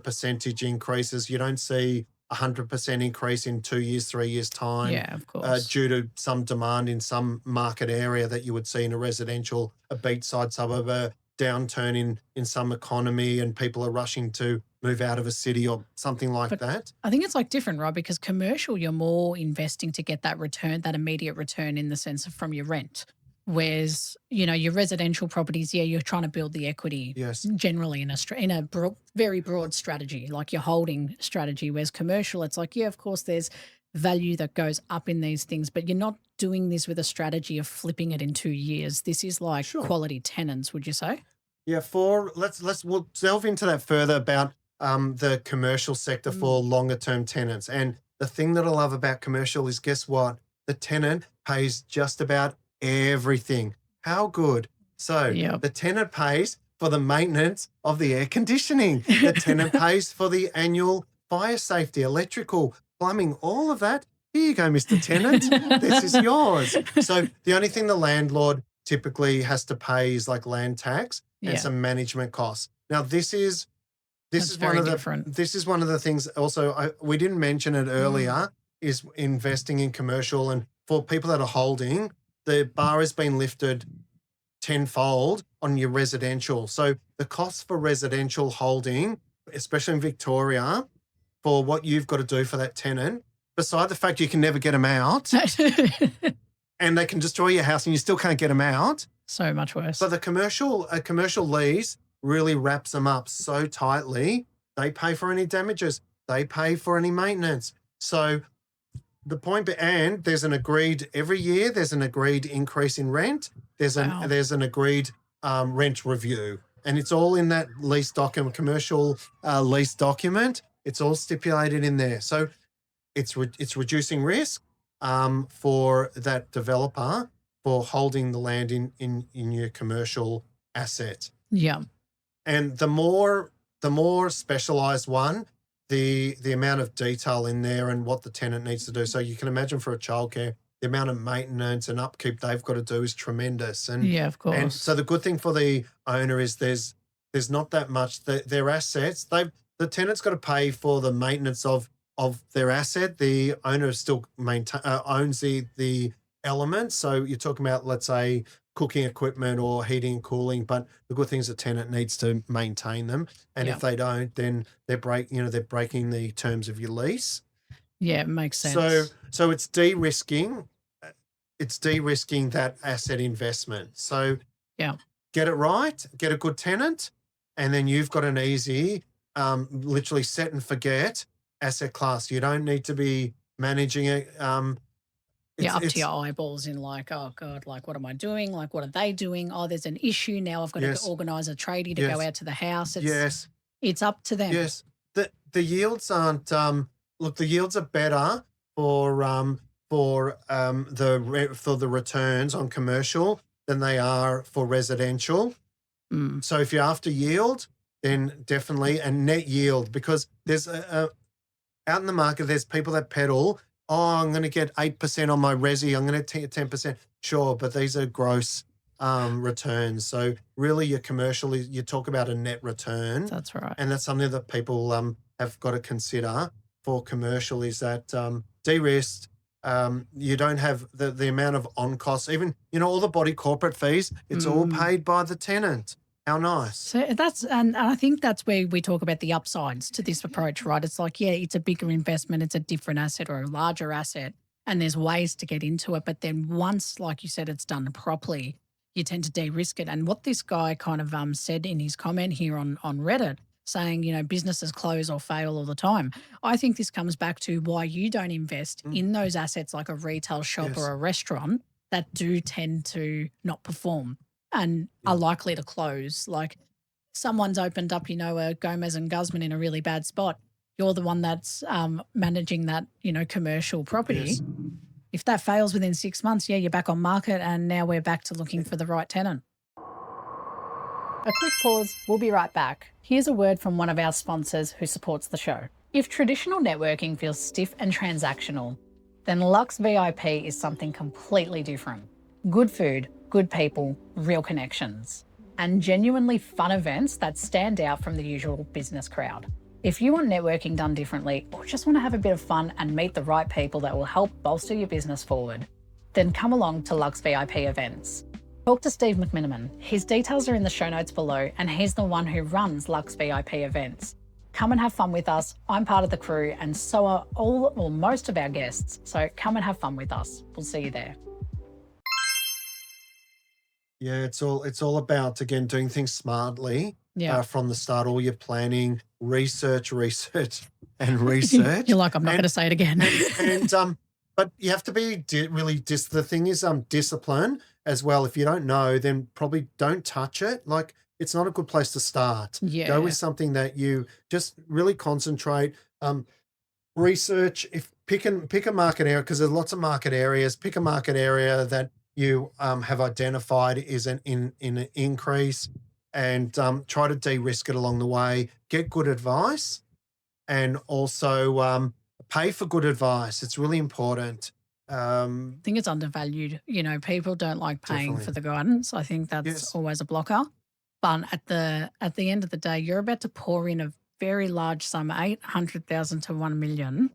percentage increases. You don't see 100% increase in 2 years, 3 years time. Yeah, of course. Due to some demand in some market area that you would see in a residential, a beachside suburb, a downturn in some economy, and people are rushing to move out of a city or something like that. I think it's like different, right? Because commercial, you're more investing to get that return, that immediate return in the sense of from your rent. Whereas, your residential properties, you're trying to build the equity. Yes. Generally in a very broad strategy, like your holding strategy. Whereas commercial, it's like, of course, there's value that goes up in these things, but you're not doing this with a strategy of flipping it in 2 years. This is like quality tenants, would you say? Yeah. We'll delve into that further about the commercial sector for longer term tenants. And the thing that I love about commercial is, guess what? The tenant pays just about everything. How good. So the tenant pays for the maintenance of the air conditioning. The tenant pays for the annual fire safety, electrical, plumbing, all of that. Here you go, Mr. Tenant. This is yours. So the only thing the landlord typically has to pay is like land tax and some management costs. Now, this is This That's is very one of different. this is one of the things also we didn't mention it earlier is investing in commercial, and for people that are holding, the bar has been lifted tenfold on your residential. So the cost for residential holding, especially in Victoria, for what you've got to do for that tenant, beside the fact you can never get them out and they can destroy your house and you still can't get them out. So much worse. But a commercial lease really wraps them up so tightly. They pay for any damages. They pay for any maintenance. So the point, and there's an agreed every year. There's an agreed increase in rent. There's an agreed rent review, and it's all in that lease document, commercial lease document. It's all stipulated in there. So it's reducing risk for that developer for holding the land in your commercial asset. Yeah. And the more specialized one, the amount of detail in there and what the tenant needs to do. So you can imagine for a childcare, the amount of maintenance and upkeep they've got to do is tremendous. And Yeah, of course. And so the good thing for the owner is there's not that much. Their assets, the tenant's got to pay for the maintenance of their asset. The owner still owns the elements. So you're talking about, let's say, cooking equipment or heating and cooling, but the good thing is the tenant needs to maintain them. And if they don't, then they're breaking the terms of your lease. Yeah, it makes sense. So it's de-risking. It's de-risking that asset investment. So get it right, get a good tenant, and then you've got an easy, literally set and forget asset class. You don't need to be managing it. Up to your eyeballs in like, oh God, like what am I doing? Like what are they doing? Oh, there's an issue. Now I've got to organise a tradie to go out to the house. It's up to them. Yes. The yields aren't the yields are better for the returns on commercial than they are for residential. So if you're after yield, then definitely, and net yield, because there's out in the market, there's people that peddle, I'm going to get 8% on my resi, I'm going to get 10%. Sure, but these are gross returns. So really your commercial, you talk about a net return. That's right. And that's something that people have got to consider for commercial, is that de-risked. You don't have the amount of on costs, even, all the body corporate fees, it's all paid by the tenant. How nice. So and I think that's where we talk about the upsides to this approach, right? It's like, it's a bigger investment, it's a different asset or a larger asset, and there's ways to get into it. But then once, like you said, it's done properly, you tend to de-risk it. And what this guy kind of said in his comment here on Reddit, saying, businesses close or fail all the time. I think this comes back to why you don't invest in those assets like a retail shop or a restaurant that do tend to not perform and are likely to close. Like someone's opened up, a Gomez and Guzman in a really bad spot. You're the one that's managing that, commercial property. Yes. If that fails within 6 months, you're back on market, and now we're back to looking for the right tenant. A quick pause, we'll be right back. Here's a word from one of our sponsors who supports the show. If traditional networking feels stiff and transactional, then Lux VIP is something completely different. Good food, good people, real connections, and genuinely fun events that stand out from the usual business crowd. If you want networking done differently or just want to have a bit of fun and meet the right people that will help bolster your business forward, then come along to Lux VIP events. Talk to Steve McMiniman. His details are in the show notes below, and he's the one who runs Lux VIP events. Come and have fun with us. I'm part of the crew, and so are all or most of our guests. So come and have fun with us. We'll see you there. Yeah, it's all about, again, doing things smartly from the start. All your planning, research, and research. You're like, I'm not going to say it again. But you have to be the thing is discipline as well. If you don't know, then probably don't touch it. Like, it's not a good place to start. Yeah. Go with something that you just really concentrate. Research. Pick a market area, because there's lots of market areas. Pick a market area that you have identified is in an increase, and try to de-risk it along the way. Get good advice, and also pay for good advice. It's really important. I think it's undervalued. People don't like paying for the guidance. I think that's always a blocker. But at the end of the day, you're about to pour in a very large sum, 800,000 to 1 million,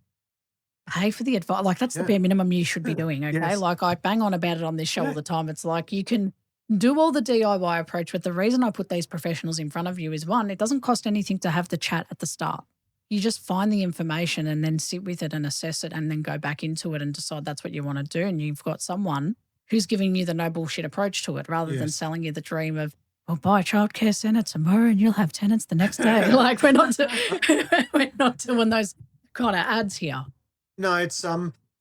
pay for the advice. Like that's the Yeah. bare minimum you should be doing, okay? Yes. Like I bang on about it on this show Yeah. all the time. It's like you can do all the DIY approach, but the reason I put these professionals in front of you is one, it doesn't cost anything to have the chat at the start. You just find the information and then sit with it and assess it and then go back into it and decide that's what you want to do. And you've got someone who's giving you the no bullshit approach to it rather than Yes. selling you the dream of, well, buy a childcare centre tomorrow and you'll have tenants the next day. Like we're not doing those kind of ads here. No, it's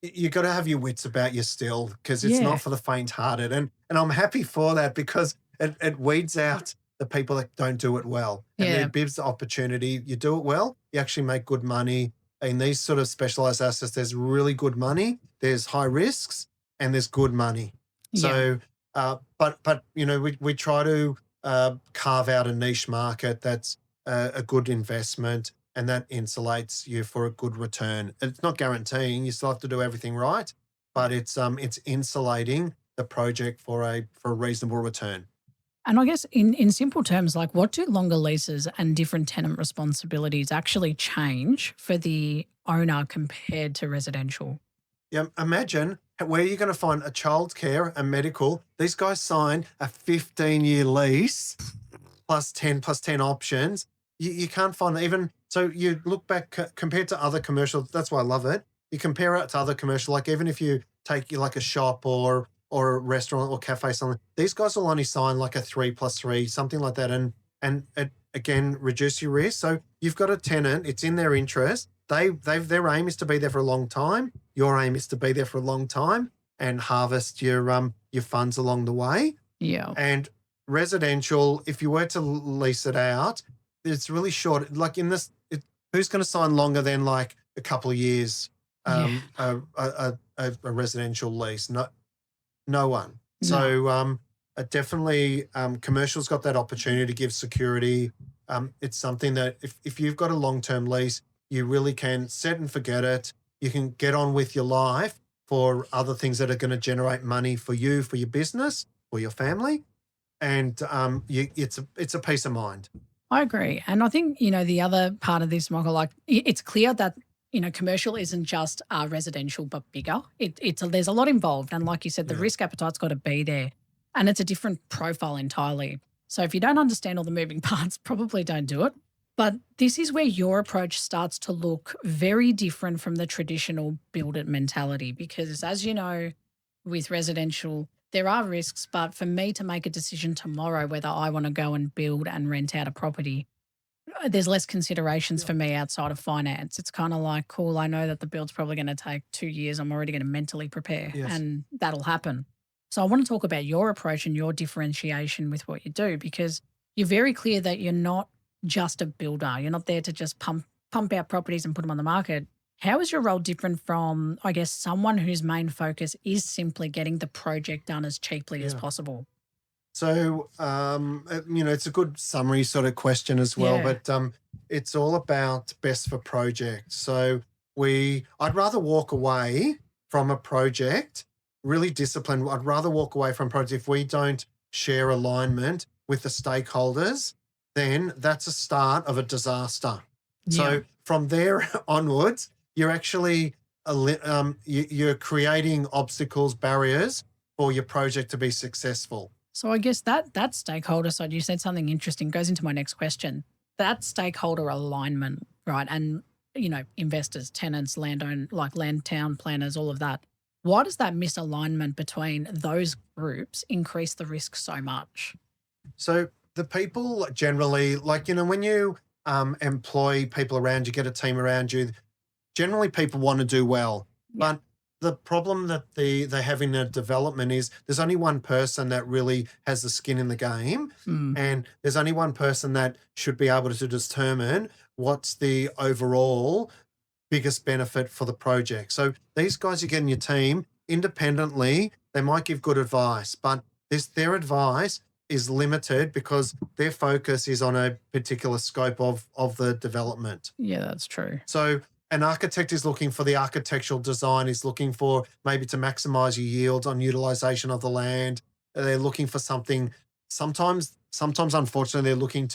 you got to have your wits about you still, because it's Yeah. not for the faint-hearted, and I'm happy for that, because it weeds out the people that don't do it well, and Yeah. it gives the opportunity. You do it well, you actually make good money. In these sort of specialized assets, there's really good money, there's high risks, and there's good money. So, but we try to carve out a niche market that's a good investment, and that insulates you for a good return. It's not guaranteeing, you still have to do everything right, but it's insulating the project for a reasonable return. And I guess in simple terms, like what do longer leases and different tenant responsibilities actually change for the owner compared to residential? Yeah, imagine where you're going to find a childcare, a medical. These guys sign a 15-year lease plus 10 options. You can't find even. So you look back compared to other commercial. That's why I love it. You compare it to other commercial, like even if you take like a shop or a restaurant or cafe, something. These guys will only sign like a 3+3, something like that, and it again reduce your risk. So you've got a tenant. It's in their interest. Their aim is to be there for a long time. Your aim is to be there for a long time and harvest your funds along the way. Yeah. And residential, if you were to lease it out, it's really short. Like in this, who's going to sign longer than like a couple of years? A residential lease, no one. So definitely, commercial's got that opportunity to give security. It's something that if you've got a long-term lease, you really can set and forget it. You can get on with your life for other things that are going to generate money for you, for your business, for your family, and it's a peace of mind. I agree. And I think, the other part of this, Michael, like it's clear that, commercial isn't just residential, but bigger. There's a lot involved. And like you said, the risk appetite's got to be there. And it's a different profile entirely. So if you don't understand all the moving parts, probably don't do it. But this is where your approach starts to look very different from the traditional build it mentality. Because as you know, with residential, there are risks, but for me to make a decision tomorrow whether I want to go and build and rent out a property, there's less considerations for me outside of finance. It's kind of like, cool, I know that the build's probably going to take 2 years. I'm already going to mentally prepare and that'll happen. So I want to talk about your approach and your differentiation with what you do, because you're very clear that you're not just a builder. You're not there to just pump out properties and put them on the market. How is your role different from, I guess, someone whose main focus is simply getting the project done as cheaply as possible? So, it's a good summary sort of question as well, but it's all about best for project. So I'd rather walk away from a project, really disciplined. I'd rather walk away from a project if we don't share alignment with the stakeholders, then that's a start of a disaster. Yeah. So from there onwards, you're actually you're creating obstacles, barriers for your project to be successful. So I guess that stakeholder side, you said something interesting, goes into my next question. That stakeholder alignment, right? And, investors, tenants, land town planners, all of that. Why does that misalignment between those groups increase the risk so much? So the people generally, when you employ people around you, get a team around you, generally people want to do well. Yeah. But the problem that they have in a development is there's only one person that really has the skin in the game, and there's only one person that should be able to determine what's the overall biggest benefit for the project. So these guys you get in your team independently, they might give good advice, but their advice is limited because their focus is on a particular scope of the development. Yeah, that's true. So an architect is looking for the architectural design, is looking for maybe to maximize your yields on utilization of the land. They're looking for something. Sometimes unfortunately, they're looking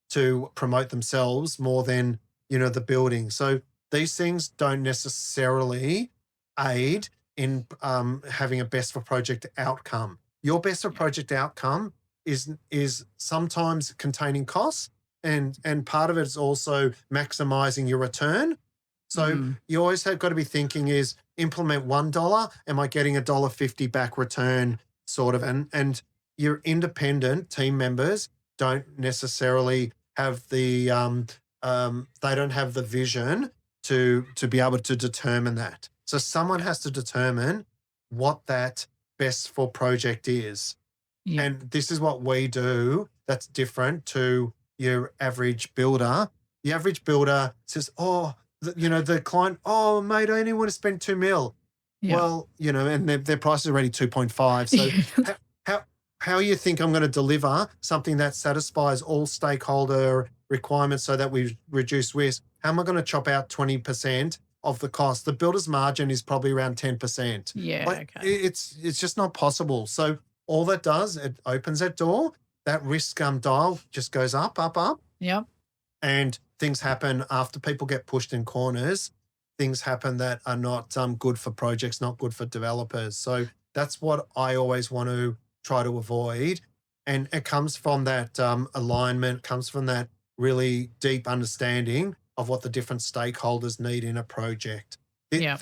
to promote themselves more than the building. So these things don't necessarily aid in having a best for project outcome. Your best for project outcome is sometimes containing costs, and part of it is also maximizing your return. So you always have got to be thinking is implement $1, am I getting $1.50 back return sort of, and your independent team members don't necessarily have the they don't have the vision to be able to determine that. So someone has to determine what that best for project is. Yeah. And this is what we do that's different to your average builder. The average builder says, the client, mate, I only want to spend $2 million. Yeah. Well, and their price is already 2.5. So how you think I'm going to deliver something that satisfies all stakeholder requirements so that we reduce risk? How am I going to chop out 20% of the cost? The builder's margin is probably around 10%. Yeah, Like, okay. it's just not possible. So all that does, it opens that door. That risk dial just goes up, up, up. Yep. And things happen after people get pushed in corners. Things happen that are not good for projects, not good for developers. So that's what I always want to try to avoid. And it comes from that alignment, comes from that really deep understanding of what the different stakeholders need in a project. Yeah.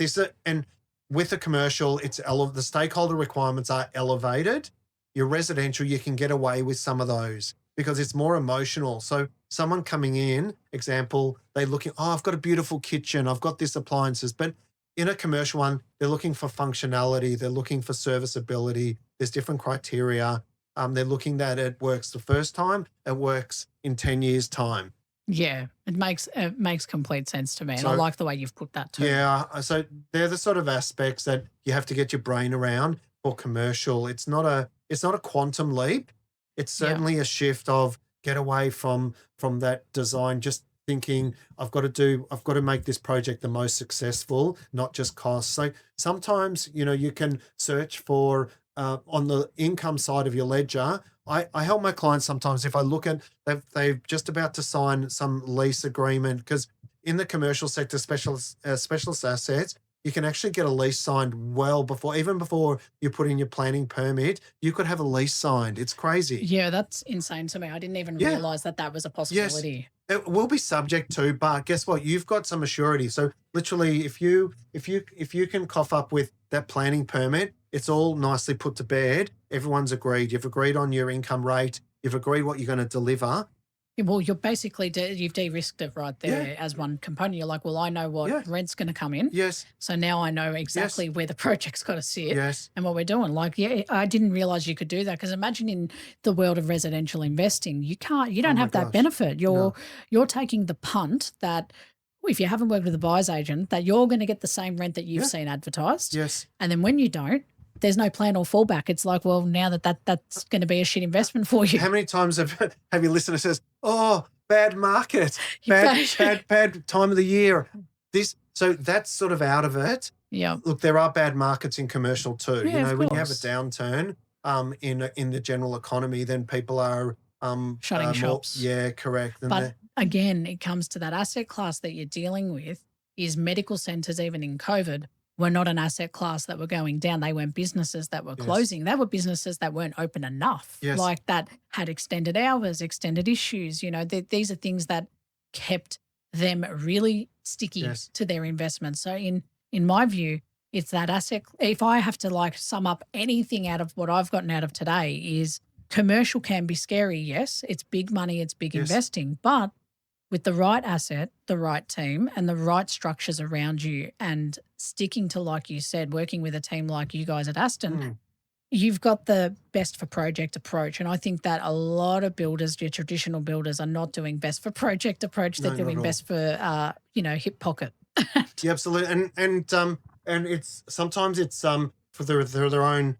And with a commercial, the stakeholder requirements are elevated. Your residential, you can get away with some of those because it's more emotional. So someone coming in, example, they're looking, I've got a beautiful kitchen, I've got this appliances, but in a commercial one, they're looking for functionality, they're looking for serviceability, there's different criteria. They're looking that it works the first time, it works in 10 years' time. Yeah, it makes complete sense to me, and So- I like the way you've put that too. Yeah, so they're the sort of aspects that you have to get your brain around for commercial. It's not a quantum leap. It's certainly a shift of get away from that design, just thinking I've got to make this project the most successful, not just cost. So sometimes, you can search for on the income side of your ledger. I help my clients sometimes if I look at they've just about to sign some lease agreement, because in the commercial sector, specialist assets, you can actually get a lease signed even before you put in your planning permit. You could have a lease signed. It's crazy. Yeah, that's insane to me. I didn't even realize that was a possibility. It will be subject to, but guess what? You've got some assurity. So literally, if you can cough up with that planning permit, it's all nicely put to bed. Everyone's agreed. You've agreed on your income rate. You've agreed what you're going to deliver. Well, you're basically you've de-risked it right there as one component. You're like, well, I know what rent's going to come in. Yes. So now I know exactly where the project's got to sit Yes. and what we're doing. Like, I didn't realize you could do that, because imagine in the world of residential investing, you don't have that gosh. benefit. You're taking the punt that if you haven't worked with a buyer's agent, that you're going to get the same rent that you've seen advertised. Yes. And then when you don't, there's no plan or fallback. It's like, well, now that's going to be a shit investment for you. How many times have your listener says, bad market, bad time of the year. So that's sort of out of it. Yeah. Look, there are bad markets in commercial too. Yeah, of when you have a course. downturn in the general economy, then people are Shutting shops. Yeah, correct. And But again, it comes to that asset class that you're dealing with. Is medical centres, even in COVID, were not an asset class that were going down. They weren't businesses that were closing. They were businesses that weren't open enough, like that had extended hours, extended issues. These are things that kept them really sticky to their investments. So in my view, it's that asset. If I have to sum up anything out of what I've gotten out of today, is commercial can be scary. Yes, it's big money, it's big investing, but with the right asset, the right team, and the right structures around you, and sticking to, like you said, working with a team like you guys at Aston, you've got the best for project approach. And I think that a lot of builders, your traditional builders, are not doing best for project approach. They're doing best for, hip pocket. Yeah, absolutely. And it's sometimes it's for their own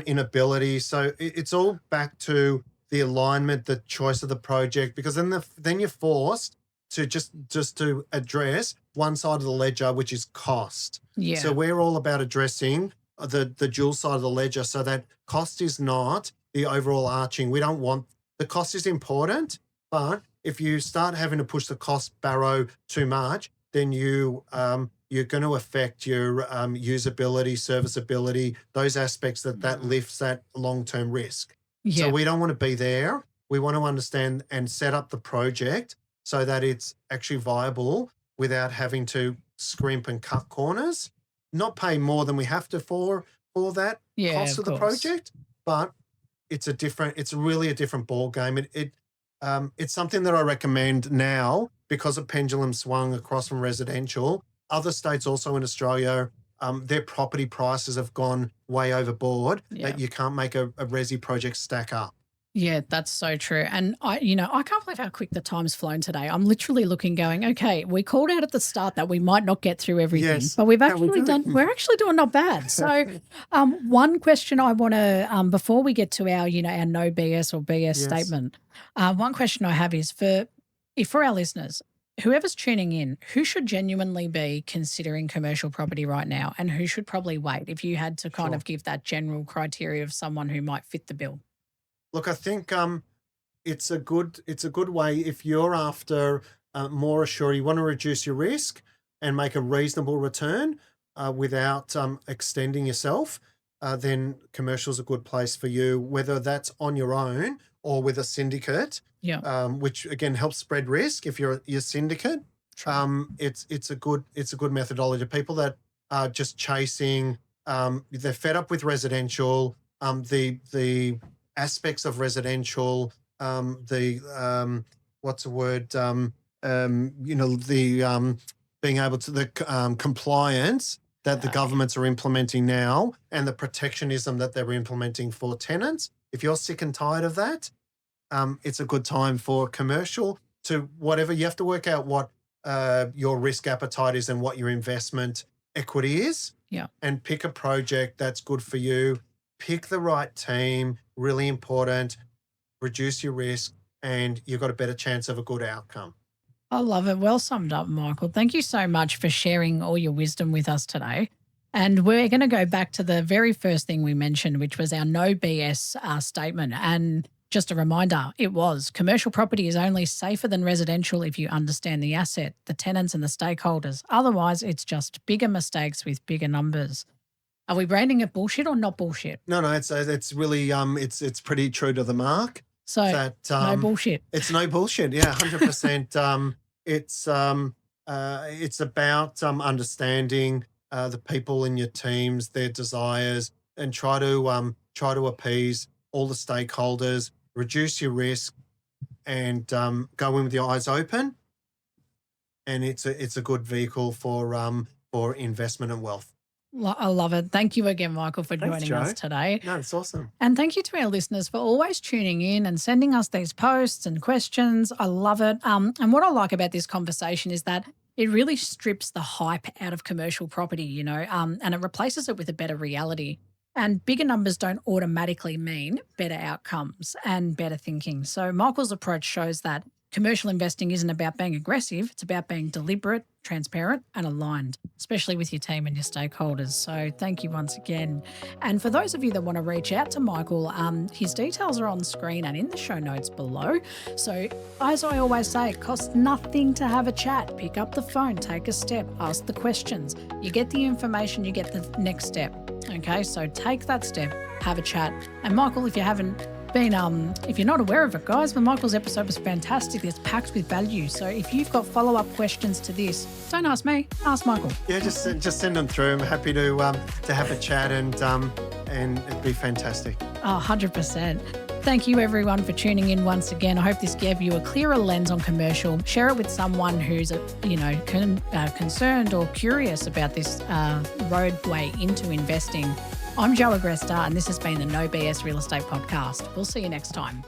inability. So it's all back to the alignment, the choice of the project, because then you're forced to just to address one side of the ledger, which is cost. Yeah. So we're all about addressing the dual side of the ledger, so that cost is not the overall arching. We don't want the cost is important, but if you start having to push the cost barrow too much, then you're going to affect your usability, serviceability, those aspects that lifts that long-term risk. Yeah. So we don't want to be there. We want to understand and set up the project so that it's actually viable without having to scrimp and cut corners, not pay more than we have to for that cost of the project, but it's really a different ball game. It's something that I recommend now because a pendulum swung across from residential. Other states also in Australia, their property prices have gone way overboard that you can't make a resi project stack up. Yeah, that's so true. And I can't believe how quick the time's flown today. I'm literally looking going, okay, we called out at the start that we might not get through everything, but we're actually doing not bad. So one question I want to, before we get to our no BS or BS statement, one question I have is for our listeners, whoever's tuning in, who should genuinely be considering commercial property right now and who should probably wait if you had to kind of give that general criteria of someone who might fit the bill? Look, I think it's a good way if you're after more assured, you want to reduce your risk and make a reasonable return without extending yourself, then commercial is a good place for you, whether that's on your own or with a syndicate, which again helps spread risk. If you're your syndicate, it's a good methodology. People that are just chasing, they're fed up with residential, the aspects of residential, being able to the compliance that the governments are implementing now and the protectionism that they're implementing for tenants. If you're sick and tired of that, it's a good time for commercial to whatever. You have to work out what your risk appetite is and what your investment equity is. Yeah. And pick a project that's good for you. Pick the right team, really important, reduce your risk, and you've got a better chance of a good outcome. I love it. Well summed up, Michael. Thank you so much for sharing all your wisdom with us today. And we're going to go back to the very first thing we mentioned, which was our no BS statement. And just a reminder, it was commercial property is only safer than residential if you understand the asset, the tenants and the stakeholders. Otherwise, it's just bigger mistakes with bigger numbers. Are we branding it bullshit or not bullshit? No, it's really it's pretty true to the mark. So that, no bullshit. It's no bullshit. Yeah, 100%. It's about understanding the people in your teams, their desires, and try to appease all the stakeholders, reduce your risk, and go in with your eyes open. And it's a good vehicle for investment and wealth. I love it. Thank you again, Michael, for joining us today. No, it's awesome. And thank you to our listeners for always tuning in and sending us these posts and questions. I love it. And what I like about this conversation is that it really strips the hype out of commercial property, and it replaces it with a better reality. And bigger numbers don't automatically mean better outcomes and better thinking. So Michael's approach shows that commercial investing isn't about being aggressive. It's about being deliberate, transparent and aligned, especially with your team and your stakeholders. So thank you once again. And for those of you that want to reach out to Michael, his details are on screen and in the show notes below. So as I always say, it costs nothing to have a chat. Pick up the phone, take a step, ask the questions. You get the information, you get the next step. Okay, so take that step, have a chat. And Michael, if you're not aware of it, guys, but Michael's episode was fantastic. It's packed with value. So if you've got follow-up questions to this, don't ask me, ask Michael. Yeah, just send them through. I'm happy to have a chat and it'd be fantastic. Oh, 100%. Thank you everyone for tuning in once again. I hope this gave you a clearer lens on commercial. Share it with someone who's concerned or curious about this roadway into investing. I'm Jo Agresta, and this has been the No BS Real Estate Podcast. We'll see you next time.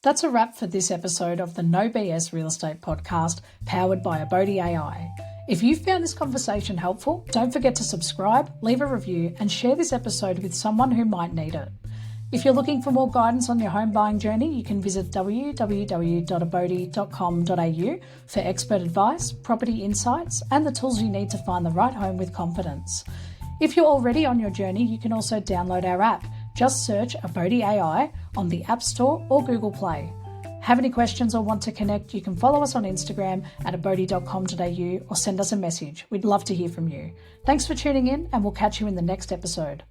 That's a wrap for this episode of the No BS Real Estate Podcast, powered by abodey AI. If you found this conversation helpful, don't forget to subscribe, leave a review, and share this episode with someone who might need it. If you're looking for more guidance on your home buying journey, you can visit www.abodey.com.au for expert advice, property insights, and the tools you need to find the right home with confidence. If you're already on your journey, you can also download our app. Just search abodey AI on the App Store or Google Play. Have any questions or want to connect, you can follow us on Instagram at abodey.com.au or send us a message. We'd love to hear from you. Thanks for tuning in, and we'll catch you in the next episode.